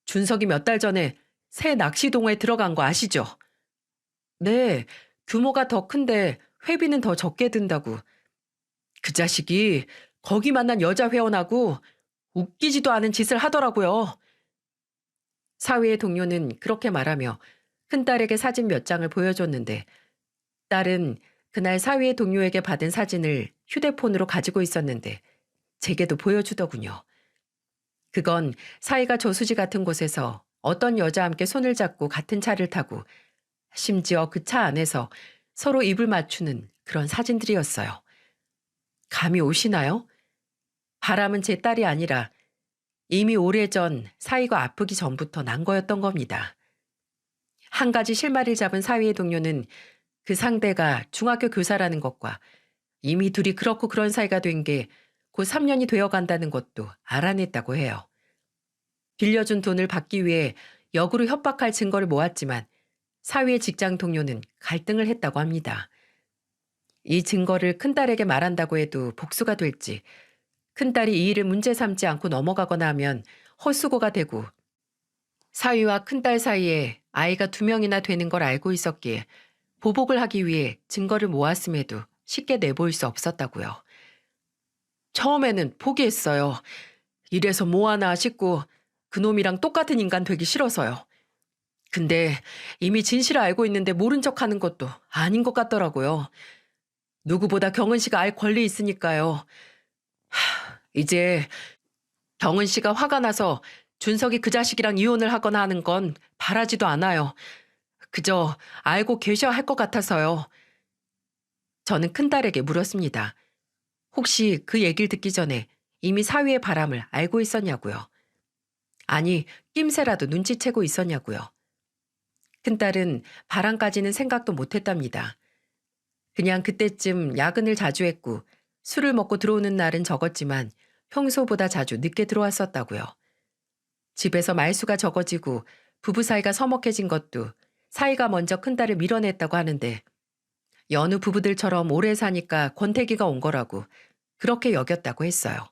준석이 몇 달 전에 새 낚시동호회 들어간 거 아시죠? 네, 규모가 더 큰데 회비는 더 적게 든다고. 그 자식이 거기 만난 여자 회원하고 웃기지도 않은 짓을 하더라고요. 사위의 동료는 그렇게 말하며 큰딸에게 사진 몇 장을 보여줬는데 딸은 그날 사위의 동료에게 받은 사진을 휴대폰으로 가지고 있었는데 제게도 보여주더군요. 그건 사위가 저수지 같은 곳에서 어떤 여자와 함께 손을 잡고 같은 차를 타고 심지어 그 차 안에서 서로 입을 맞추는 그런 사진들이었어요. 감이 오시나요? 바람은 제 딸이 아니라 이미 오래전 사위가 아프기 전부터 난 거였던 겁니다. 한 가지 실마리를 잡은 사위의 동료는 그 상대가 중학교 교사라는 것과 이미 둘이 그렇고 그런 사이가 된 게 곧 3년이 되어 간다는 것도 알아냈다고 해요. 빌려준 돈을 받기 위해 역으로 협박할 증거를 모았지만 사위의 직장 동료는 갈등을 했다고 합니다. 이 증거를 큰딸에게 말한다고 해도 복수가 될지, 큰딸이 이 일을 문제 삼지 않고 넘어가거나 하면 헛수고가 되고, 사위와 큰딸 사이에 아이가 2명이나 되는 걸 알고 있었기에 보복을 하기 위해 증거를 모았음에도 쉽게 내보일 수 없었다고요. 처음에는 포기했어요. 이래서 뭐하나 싶고 그놈이랑 똑같은 인간 되기 싫어서요. 근데 이미 진실을 알고 있는데 모른 척하는 것도 아닌 것 같더라고요. 누구보다 경은 씨가 알 권리 있으니까요. 이제 경은 씨가 화가 나서 준석이 그 자식이랑 이혼을 하거나 하는 건 바라지도 않아요. 그저 알고 계셔야 할 것 같아서요. 저는 큰딸에게 물었습니다. 혹시 그 얘기를 듣기 전에 이미 사위의 바람을 알고 있었냐고요. 아니, 낌새라도 눈치채고 있었냐고요. 큰딸은 바람까지는 생각도 못했답니다. 그냥 그때쯤 야근을 자주 했고 술을 먹고 들어오는 날은 적었지만 평소보다 자주 늦게 들어왔었다고요. 집에서 말수가 적어지고 부부 사이가 서먹해진 것도 사위가 먼저 큰딸을 밀어냈다고 하는데 여느 부부들처럼 오래 사니까 권태기가 온 거라고 그렇게 여겼다고 했어요.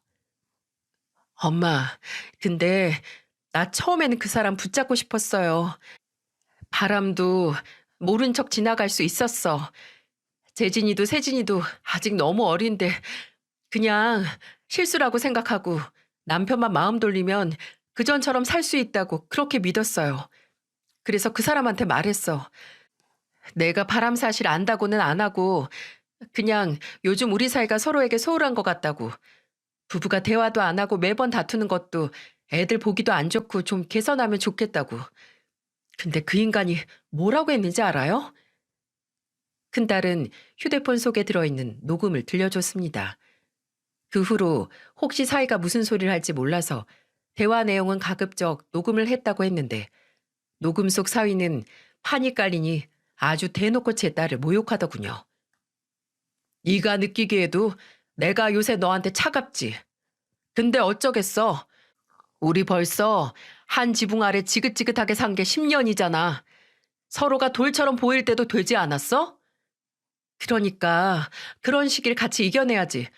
엄마, 근데 나 처음에는 그 사람 붙잡고 싶었어요. 바람도 모른 척 지나갈 수 있었어. 재진이도 세진이도 아직 너무 어린데 그냥 실수라고 생각하고 남편만 마음 돌리면 그전처럼 살 수 있다고 그렇게 믿었어요. 그래서 그 사람한테 말했어. 내가 바람 사실 안다고는 안 하고 그냥 요즘 우리 사이가 서로에게 소홀한 것 같다고. 부부가 대화도 안 하고 매번 다투는 것도 애들 보기도 안 좋고 좀 개선하면 좋겠다고. 근데 그 인간이 뭐라고 했는지 알아요? 큰딸은 휴대폰 속에 들어있는 녹음을 들려줬습니다. 그 후로 혹시 사이가 무슨 소리를 할지 몰라서 대화 내용은 가급적 녹음을 했다고 했는데 녹음 속 사위는 판이 깔리니 아주 대놓고 제 딸을 모욕하더군요. 네가 느끼기에도 내가 요새 너한테 차갑지. 근데 어쩌겠어. 우리 벌써 한 지붕 아래 지긋지긋하게 산 게 10년이잖아. 서로가 돌처럼 보일 때도 되지 않았어? 그러니까 그런 시기를 같이 이겨내야지.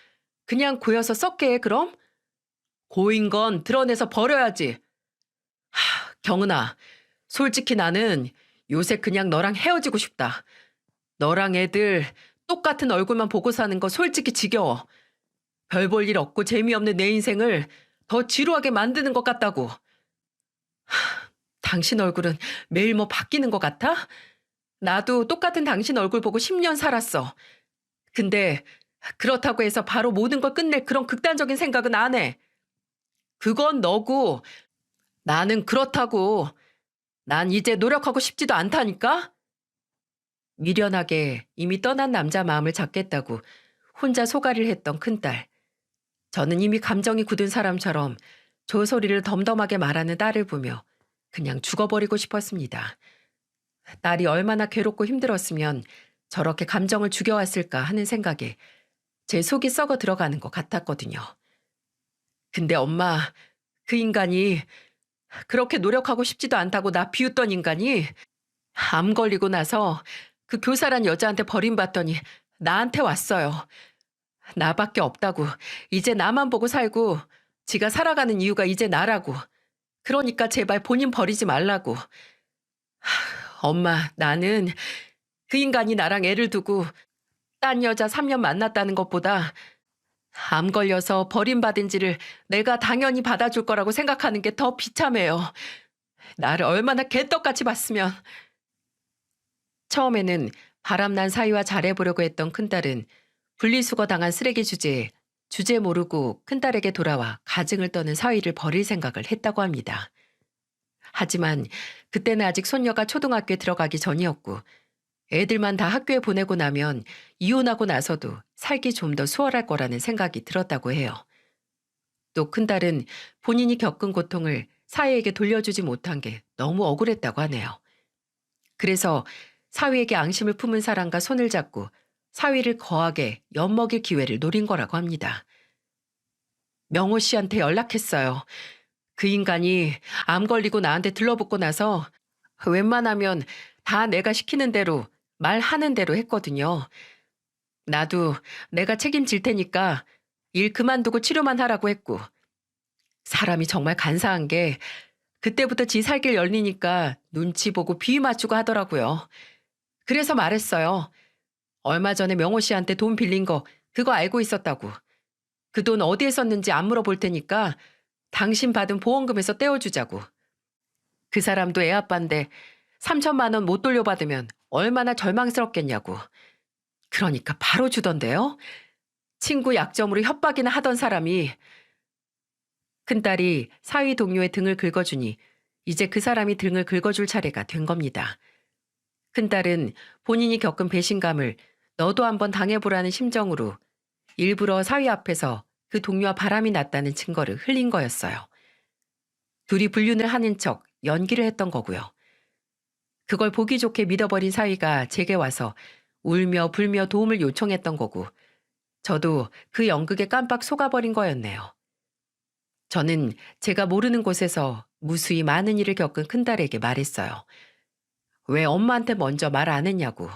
그냥 고여서 썩게 해 그럼? 고인 건 드러내서 버려야지. 경은아, 솔직히 나는 요새 그냥 너랑 헤어지고 싶다. 너랑 애들 똑같은 얼굴만 보고 사는 거 솔직히 지겨워. 별 볼 일 없고 재미없는 내 인생을 더 지루하게 만드는 것 같다고. 당신 얼굴은 매일 뭐 바뀌는 것 같아? 나도 똑같은 당신 얼굴 보고 10년 살았어. 근데 그렇다고 해서 바로 모든 걸 끝낼 그런 극단적인 생각은 안 해. 그건 너고 나는 그렇다고. 난 이제 노력하고 싶지도 않다니까? 미련하게 이미 떠난 남자 마음을 잡겠다고 혼자 소가리를 했던 큰딸. 저는 이미 감정이 굳은 사람처럼 조소리를 덤덤하게 말하는 딸을 보며 그냥 죽어버리고 싶었습니다. 딸이 얼마나 괴롭고 힘들었으면 저렇게 감정을 죽여왔을까 하는 생각에 제 속이 썩어 들어가는 것 같았거든요. 근데 엄마, 그 인간이 그렇게 노력하고 싶지도 않다고 나 비웃던 인간이 암 걸리고 나서 그 교사란 여자한테 버림받더니 나한테 왔어요. 나밖에 없다고. 이제 나만 보고 살고 지가 살아가는 이유가 이제 나라고. 그러니까 제발 본인 버리지 말라고. 엄마, 나는 그 인간이 나랑 애를 두고 딴 여자 3년 만났다는 것보다 암 걸려서 버림받은지를 내가 당연히 받아줄 거라고 생각하는 게 더 비참해요. 나를 얼마나 개떡같이 봤으면. 처음에는 바람난 사위와 잘해보려고 했던 큰딸은 분리수거 당한 쓰레기 주제에 주제 모르고 큰딸에게 돌아와 가증을 떠는 사위를 버릴 생각을 했다고 합니다. 하지만 그때는 아직 손녀가 초등학교에 들어가기 전이었고 애들만 다 학교에 보내고 나면 이혼하고 나서도 살기 좀 더 수월할 거라는 생각이 들었다고 해요. 또 큰딸은 본인이 겪은 고통을 사위에게 돌려주지 못한 게 너무 억울했다고 하네요. 그래서 사위에게 앙심을 품은 사람과 손을 잡고 사위를 거하게 엿먹일 기회를 노린 거라고 합니다. 명호 씨한테 연락했어요. 그 인간이 암 걸리고 나한테 들러붙고 나서 웬만하면 다 내가 시키는 대로 말하는 대로 했거든요. 나도 내가 책임질 테니까 일 그만두고 치료만 하라고 했고, 사람이 정말 간사한 게 그때부터 지 살길 열리니까 눈치 보고 비위 맞추고 하더라고요. 그래서 말했어요. 얼마 전에 명호 씨한테 돈 빌린 거 그거 알고 있었다고. 그 돈 어디에 썼는지 안 물어볼 테니까 당신 받은 보험금에서 떼어주자고. 그 사람도 애 아빠인데 3천만 원 못 돌려받으면 얼마나 절망스럽겠냐고. 그러니까 바로 주던데요. 친구 약점으로 협박이나 하던 사람이. 큰딸이 사위 동료의 등을 긁어주니 이제 그 사람이 등을 긁어줄 차례가 된 겁니다. 큰딸은 본인이 겪은 배신감을 너도 한번 당해보라는 심정으로 일부러 사위 앞에서 그 동료와 바람이 났다는 증거를 흘린 거였어요. 둘이 불륜을 하는 척 연기를 했던 거고요. 그걸 보기 좋게 믿어버린 사위가 제게 와서 울며 불며 도움을 요청했던 거고, 저도 그 연극에 깜빡 속아버린 거였네요. 저는 제가 모르는 곳에서 무수히 많은 일을 겪은 큰딸에게 말했어요. 왜 엄마한테 먼저 말 안 했냐고.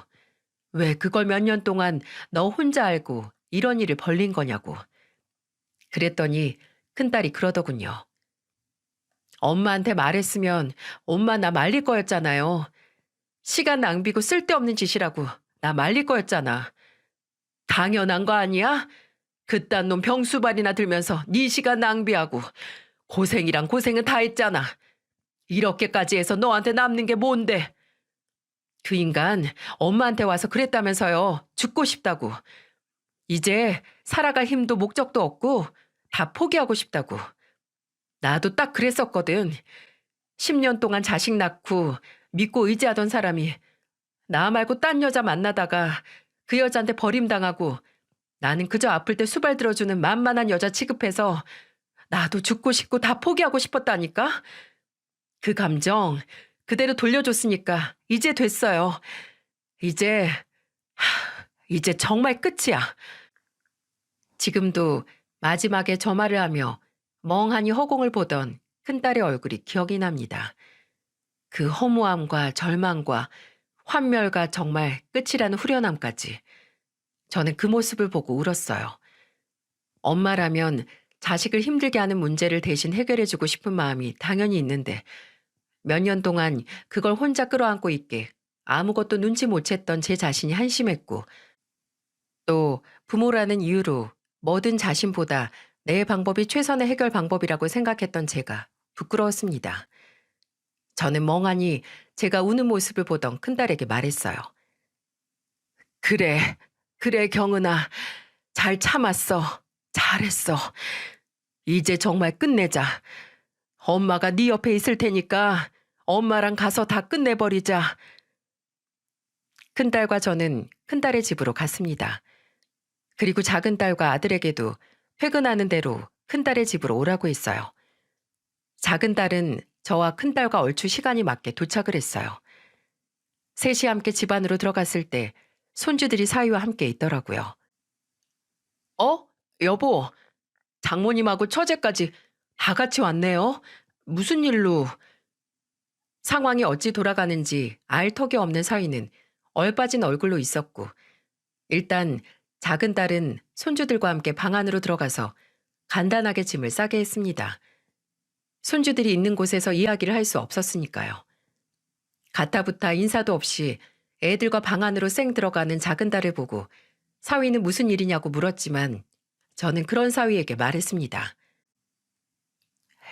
왜 그걸 몇 년 동안 너 혼자 알고 이런 일을 벌린 거냐고. 그랬더니 큰딸이 그러더군요. 엄마한테 말했으면 엄마 나 말릴 거였잖아요. 시간 낭비고 쓸데없는 짓이라고 나 말릴 거였잖아. 당연한 거 아니야? 그딴 놈 병수발이나 들면서 네 시간 낭비하고 고생이랑 고생은 다 했잖아. 이렇게까지 해서 너한테 남는 게 뭔데? 그 인간 엄마한테 와서 그랬다면서요. 죽고 싶다고. 이제 살아갈 힘도 목적도 없고 다 포기하고 싶다고. 나도 딱 그랬었거든. 10년 동안 자식 낳고 믿고 의지하던 사람이 나 말고 딴 여자 만나다가 그 여자한테 버림당하고 나는 그저 아플 때 수발 들어주는 만만한 여자 취급해서 나도 죽고 싶고 다 포기하고 싶었다니까? 그 감정 그대로 돌려줬으니까 이제 됐어요. 이제, 이제 정말 끝이야. 지금도 마지막에 저 말을 하며 멍하니 허공을 보던 큰딸의 얼굴이 기억이 납니다. 그 허무함과 절망과 환멸과 정말 끝이라는 후련함까지. 저는 그 모습을 보고 울었어요. 엄마라면 자식을 힘들게 하는 문제를 대신 해결해주고 싶은 마음이 당연히 있는데 몇 년 동안 그걸 혼자 끌어안고 있게 아무것도 눈치 못 챘던 제 자신이 한심했고, 또 부모라는 이유로 뭐든 자신보다 내 방법이 최선의 해결 방법이라고 생각했던 제가 부끄러웠습니다. 저는 멍하니 제가 우는 모습을 보던 큰딸에게 말했어요. 그래, 그래 경은아. 잘 참았어. 잘했어. 이제 정말 끝내자. 엄마가 네 옆에 있을 테니까 엄마랑 가서 다 끝내버리자. 큰딸과 저는 큰딸의 집으로 갔습니다. 그리고 작은딸과 아들에게도 퇴근하는 대로 큰딸의 집으로 오라고 했어요. 작은딸은 저와 큰딸과 얼추 시간이 맞게 도착을 했어요. 셋이 함께 집 안으로 들어갔을 때 손주들이 사위와 함께 있더라고요. 어? 여보, 장모님하고 처제까지 다 같이 왔네요. 무슨 일로? 상황이 어찌 돌아가는지 알 턱이 없는 사위는 얼빠진 얼굴로 있었고, 일단 작은 딸은 손주들과 함께 방 안으로 들어가서 간단하게 짐을 싸게 했습니다. 손주들이 있는 곳에서 이야기를 할 수 없었으니까요. 가타부타 인사도 없이 애들과 방 안으로 쌩 들어가는 작은 딸을 보고 사위는 무슨 일이냐고 물었지만 저는 그런 사위에게 말했습니다.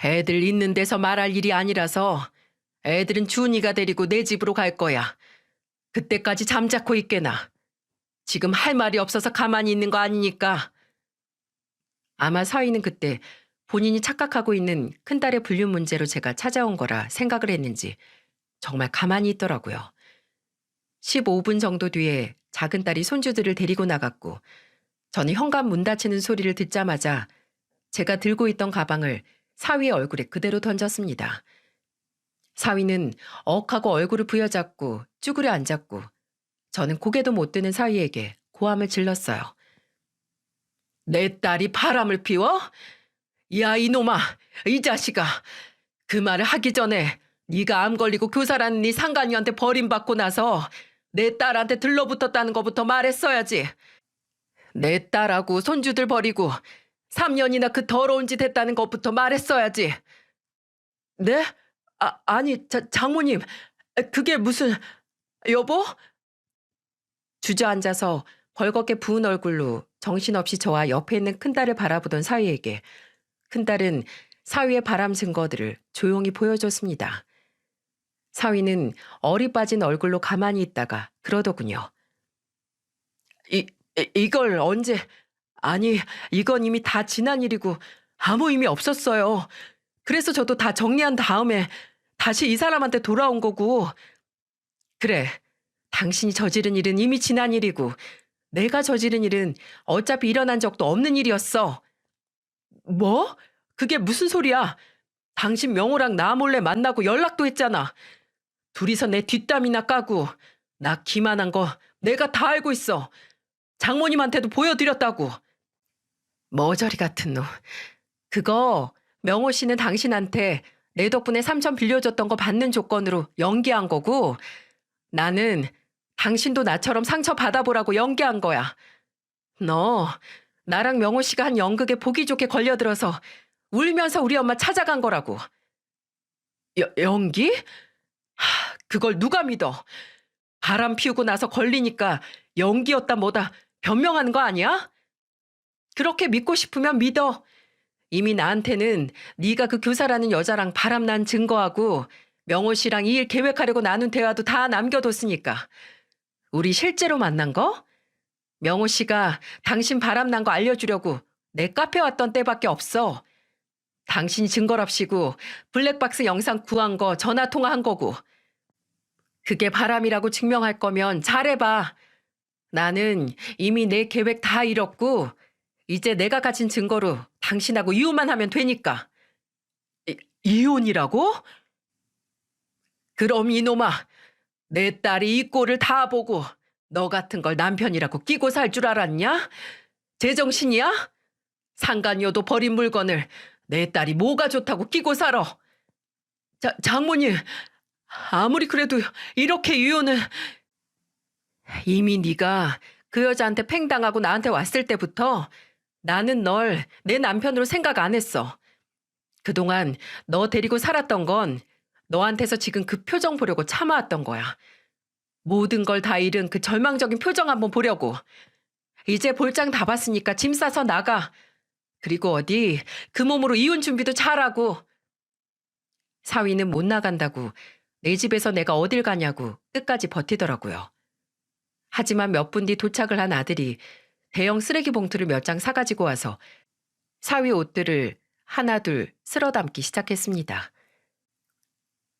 애들 있는 데서 말할 일이 아니라서 애들은 준이가 데리고 내 집으로 갈 거야. 그때까지 잠자코 있게나. 지금 할 말이 없어서 가만히 있는 거 아니니까. 아마 사위는 그때 본인이 착각하고 있는 큰딸의 불륜 문제로 제가 찾아온 거라 생각을 했는지 정말 가만히 있더라고요. 15분 정도 뒤에 작은 딸이 손주들을 데리고 나갔고 저는 현관 문 닫히는 소리를 듣자마자 제가 들고 있던 가방을 사위의 얼굴에 그대로 던졌습니다. 사위는 억하고 얼굴을 부여잡고 쭈그려 앉았고 저는 고개도 못 드는 사위에게 고함을 질렀어요. 내 딸이 바람을 피워? 야 이놈아, 이 자식아. 그 말을 하기 전에 네가 암 걸리고 교사라는 네 상간녀한테 버림받고 나서 내 딸한테 들러붙었다는 것부터 말했어야지. 내 딸하고 손주들 버리고 3년이나 그 더러운 짓 했다는 것부터 말했어야지. 네? 아니, 장모님, 그게 무슨... 여보? 주저앉아서 벌겋게 부은 얼굴로 정신없이 저와 옆에 있는 큰딸을 바라보던 사위에게 큰딸은 사위의 바람 증거들을 조용히 보여줬습니다. 사위는 얼이 빠진 얼굴로 가만히 있다가 그러더군요. 이걸 언제... 아니, 이건 이미 다 지난 일이고 아무 의미 없었어요. 그래서 저도 다 정리한 다음에 다시 이 사람한테 돌아온 거고. 그래, 당신이 저지른 일은 이미 지난 일이고 내가 저지른 일은 어차피 일어난 적도 없는 일이었어. 뭐? 그게 무슨 소리야? 당신 명호랑 나 몰래 만나고 연락도 했잖아. 둘이서 내 뒷담이나 까고 나 기만한 거 내가 다 알고 있어. 장모님한테도 보여드렸다고. 머저리 같은 놈. 그거 명호 씨는 당신한테 내 덕분에 3천 빌려줬던 거 받는 조건으로 연기한 거고 나는 당신도 나처럼 상처 받아보라고 연기한 거야. 너 나랑 명호 씨가 한 연극에 보기 좋게 걸려들어서 울면서 우리 엄마 찾아간 거라고. 연기? 그걸 누가 믿어? 바람 피우고 나서 걸리니까 연기였다 뭐다 변명하는 거 아니야? 그렇게 믿고 싶으면 믿어. 이미 나한테는 네가 그 교사라는 여자랑 바람난 증거하고 명호 씨랑 이 일 계획하려고 나눈 대화도 다 남겨뒀으니까. 우리 실제로 만난 거? 명호 씨가 당신 바람난 거 알려주려고 내 카페 왔던 때밖에 없어. 당신이 증거랍시고 블랙박스 영상 구한 거 전화 통화한 거고. 그게 바람이라고 증명할 거면 잘해봐. 나는 이미 내 계획 다 이뤘고 이제 내가 가진 증거로 당신하고 이혼만 하면 되니까. 이혼이라고? 그럼 이놈아, 내 딸이 이 꼴을 다 보고 너 같은 걸 남편이라고 끼고 살 줄 알았냐? 제정신이야? 상간녀도 버린 물건을 내 딸이 뭐가 좋다고 끼고 살아. 장모님, 아무리 그래도 이렇게 이혼을... 이미 네가 그 여자한테 팽당하고 나한테 왔을 때부터 나는 널 내 남편으로 생각 안 했어. 그동안 너 데리고 살았던 건 너한테서 지금 그 표정 보려고 참아왔던 거야. 모든 걸 다 잃은 그 절망적인 표정 한번 보려고. 이제 볼장 다 봤으니까 짐 싸서 나가. 그리고 어디 그 몸으로 이혼 준비도 잘하고. 사위는 못 나간다고 내 집에서 내가 어딜 가냐고 끝까지 버티더라고요. 하지만 몇 분 뒤 도착을 한 아들이 대형 쓰레기 봉투를 몇 장 사가지고 와서 사위 옷들을 하나둘 쓸어 담기 시작했습니다.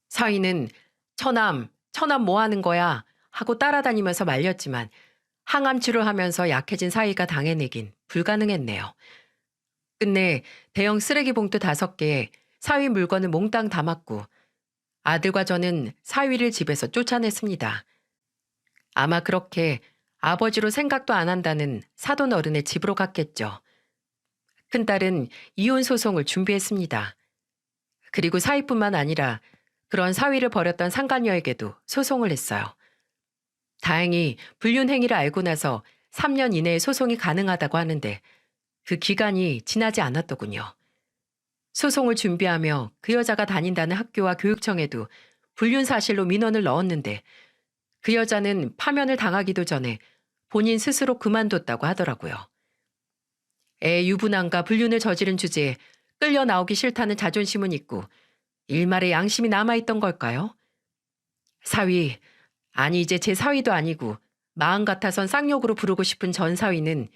사위는 처남 뭐 하는 거야 하고 따라다니면서 말렸지만 항암 치료하면서 약해진 사위가 당해내긴 불가능했네요. 끝내 대형 쓰레기 봉투 5개에 사위 물건을 몽땅 담았고 아들과 저는 사위를 집에서 쫓아냈습니다. 아마 그렇게 아버지로 생각도 안 한다는 사돈 어른의 집으로 갔겠죠. 큰딸은 이혼 소송을 준비했습니다. 그리고 사위뿐만 아니라 그런 사위를 벌였던 상간녀에게도 소송을 했어요. 다행히 불륜 행위를 알고 나서 3년 이내에 소송이 가능하다고 하는데 그 기간이 지나지 않았더군요. 소송을 준비하며 그 여자가 다닌다는 학교와 교육청에도 불륜 사실로 민원을 넣었는데 그 여자는 파면을 당하기도 전에 본인 스스로 그만뒀다고 하더라고요. 애 유부남과 불륜을 저지른 주제에 끌려 나오기 싫다는 자존심은 있고 일말의 양심이 남아있던 걸까요? 사위, 아니 이제 제 사위도 아니고 마음 같아선 쌍욕으로 부르고 싶은 전 사위는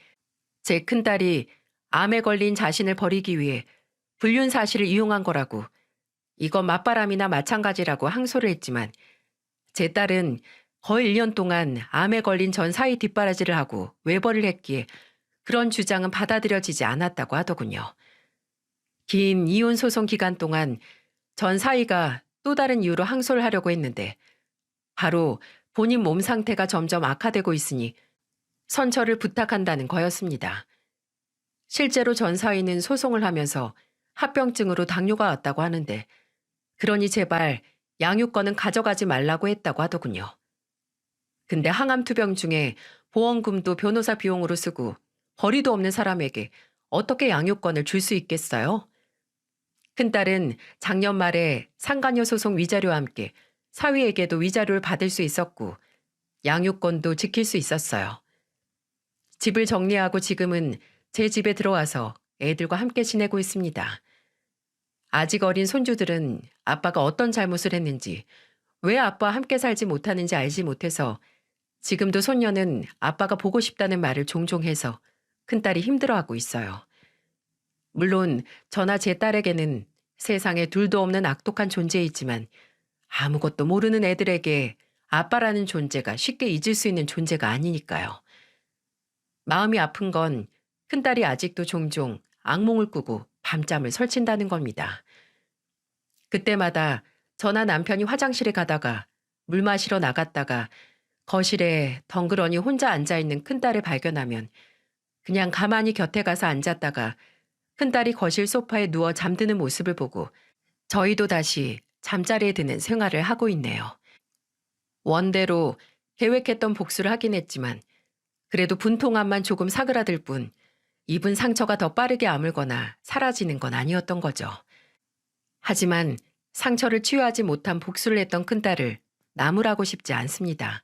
제 큰딸이 암에 걸린 자신을 버리기 위해 불륜 사실을 이용한 거라고 이건 맞바람이나 마찬가지라고 항소를 했지만 제 딸은 거의 1년 동안 암에 걸린 전 사위 뒷바라지를 하고 외벌을 했기에 그런 주장은 받아들여지지 않았다고 하더군요. 긴 이혼 소송 기간 동안 전 사위가 또 다른 이유로 항소를 하려고 했는데 바로 본인 몸 상태가 점점 악화되고 있으니 선처를 부탁한다는 거였습니다. 실제로 전 사위는 소송을 하면서 합병증으로 당뇨가 왔다고 하는데 그러니 제발 양육권은 가져가지 말라고 했다고 하더군요. 근데 항암 투병 중에 보험금도 변호사 비용으로 쓰고 벌이도 없는 사람에게 어떻게 양육권을 줄 수 있겠어요? 큰딸은 작년 말에 상간녀 소송 위자료와 함께 사위에게도 위자료를 받을 수 있었고 양육권도 지킬 수 있었어요. 집을 정리하고 지금은 제 집에 들어와서 애들과 함께 지내고 있습니다. 아직 어린 손주들은 아빠가 어떤 잘못을 했는지, 왜 아빠와 함께 살지 못하는지 알지 못해서 지금도 손녀는 아빠가 보고 싶다는 말을 종종 해서 큰딸이 힘들어하고 있어요. 물론 저나 제 딸에게는 세상에 둘도 없는 악독한 존재이지만 아무것도 모르는 애들에게 아빠라는 존재가 쉽게 잊을 수 있는 존재가 아니니까요. 마음이 아픈 건 큰딸이 아직도 종종 악몽을 꾸고 밤잠을 설친다는 겁니다. 그때마다 저나 남편이 화장실에 가다가 물 마시러 나갔다가 거실에 덩그러니 혼자 앉아있는 큰딸을 발견하면 그냥 가만히 곁에 가서 앉았다가 큰딸이 거실 소파에 누워 잠드는 모습을 보고 저희도 다시 잠자리에 드는 생활을 하고 있네요. 원대로 계획했던 복수를 하긴 했지만 그래도 분통함만 조금 사그라들 뿐 입은 상처가 더 빠르게 아물거나 사라지는 건 아니었던 거죠. 하지만 상처를 치유하지 못한 복수를 했던 큰딸을 나무라고 싶지 않습니다.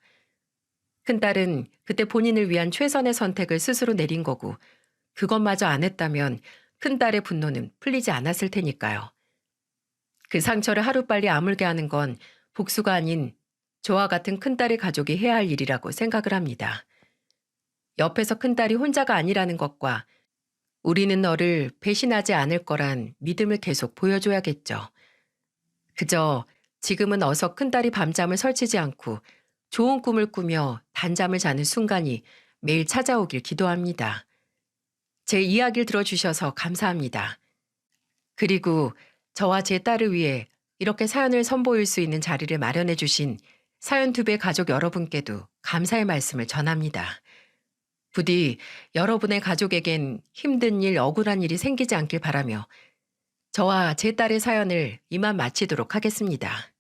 큰딸은 그때 본인을 위한 최선의 선택을 스스로 내린 거고 그것마저 안 했다면 큰딸의 분노는 풀리지 않았을 테니까요. 그 상처를 하루빨리 아물게 하는 건 복수가 아닌 저와 같은 큰딸의 가족이 해야 할 일이라고 생각을 합니다. 옆에서 큰딸이 혼자가 아니라는 것과 우리는 너를 배신하지 않을 거란 믿음을 계속 보여줘야겠죠. 그저 지금은 어서 큰딸이 밤잠을 설치지 않고 좋은 꿈을 꾸며 단잠을 자는 순간이 매일 찾아오길 기도합니다. 제 이야기를 들어주셔서 감사합니다. 그리고 저와 제 딸을 위해 이렇게 사연을 선보일 수 있는 자리를 마련해 주신 사연투배 가족 여러분께도 감사의 말씀을 전합니다. 부디 여러분의 가족에겐 힘든 일, 억울한 일이 생기지 않길 바라며 저와 제 딸의 사연을 이만 마치도록 하겠습니다.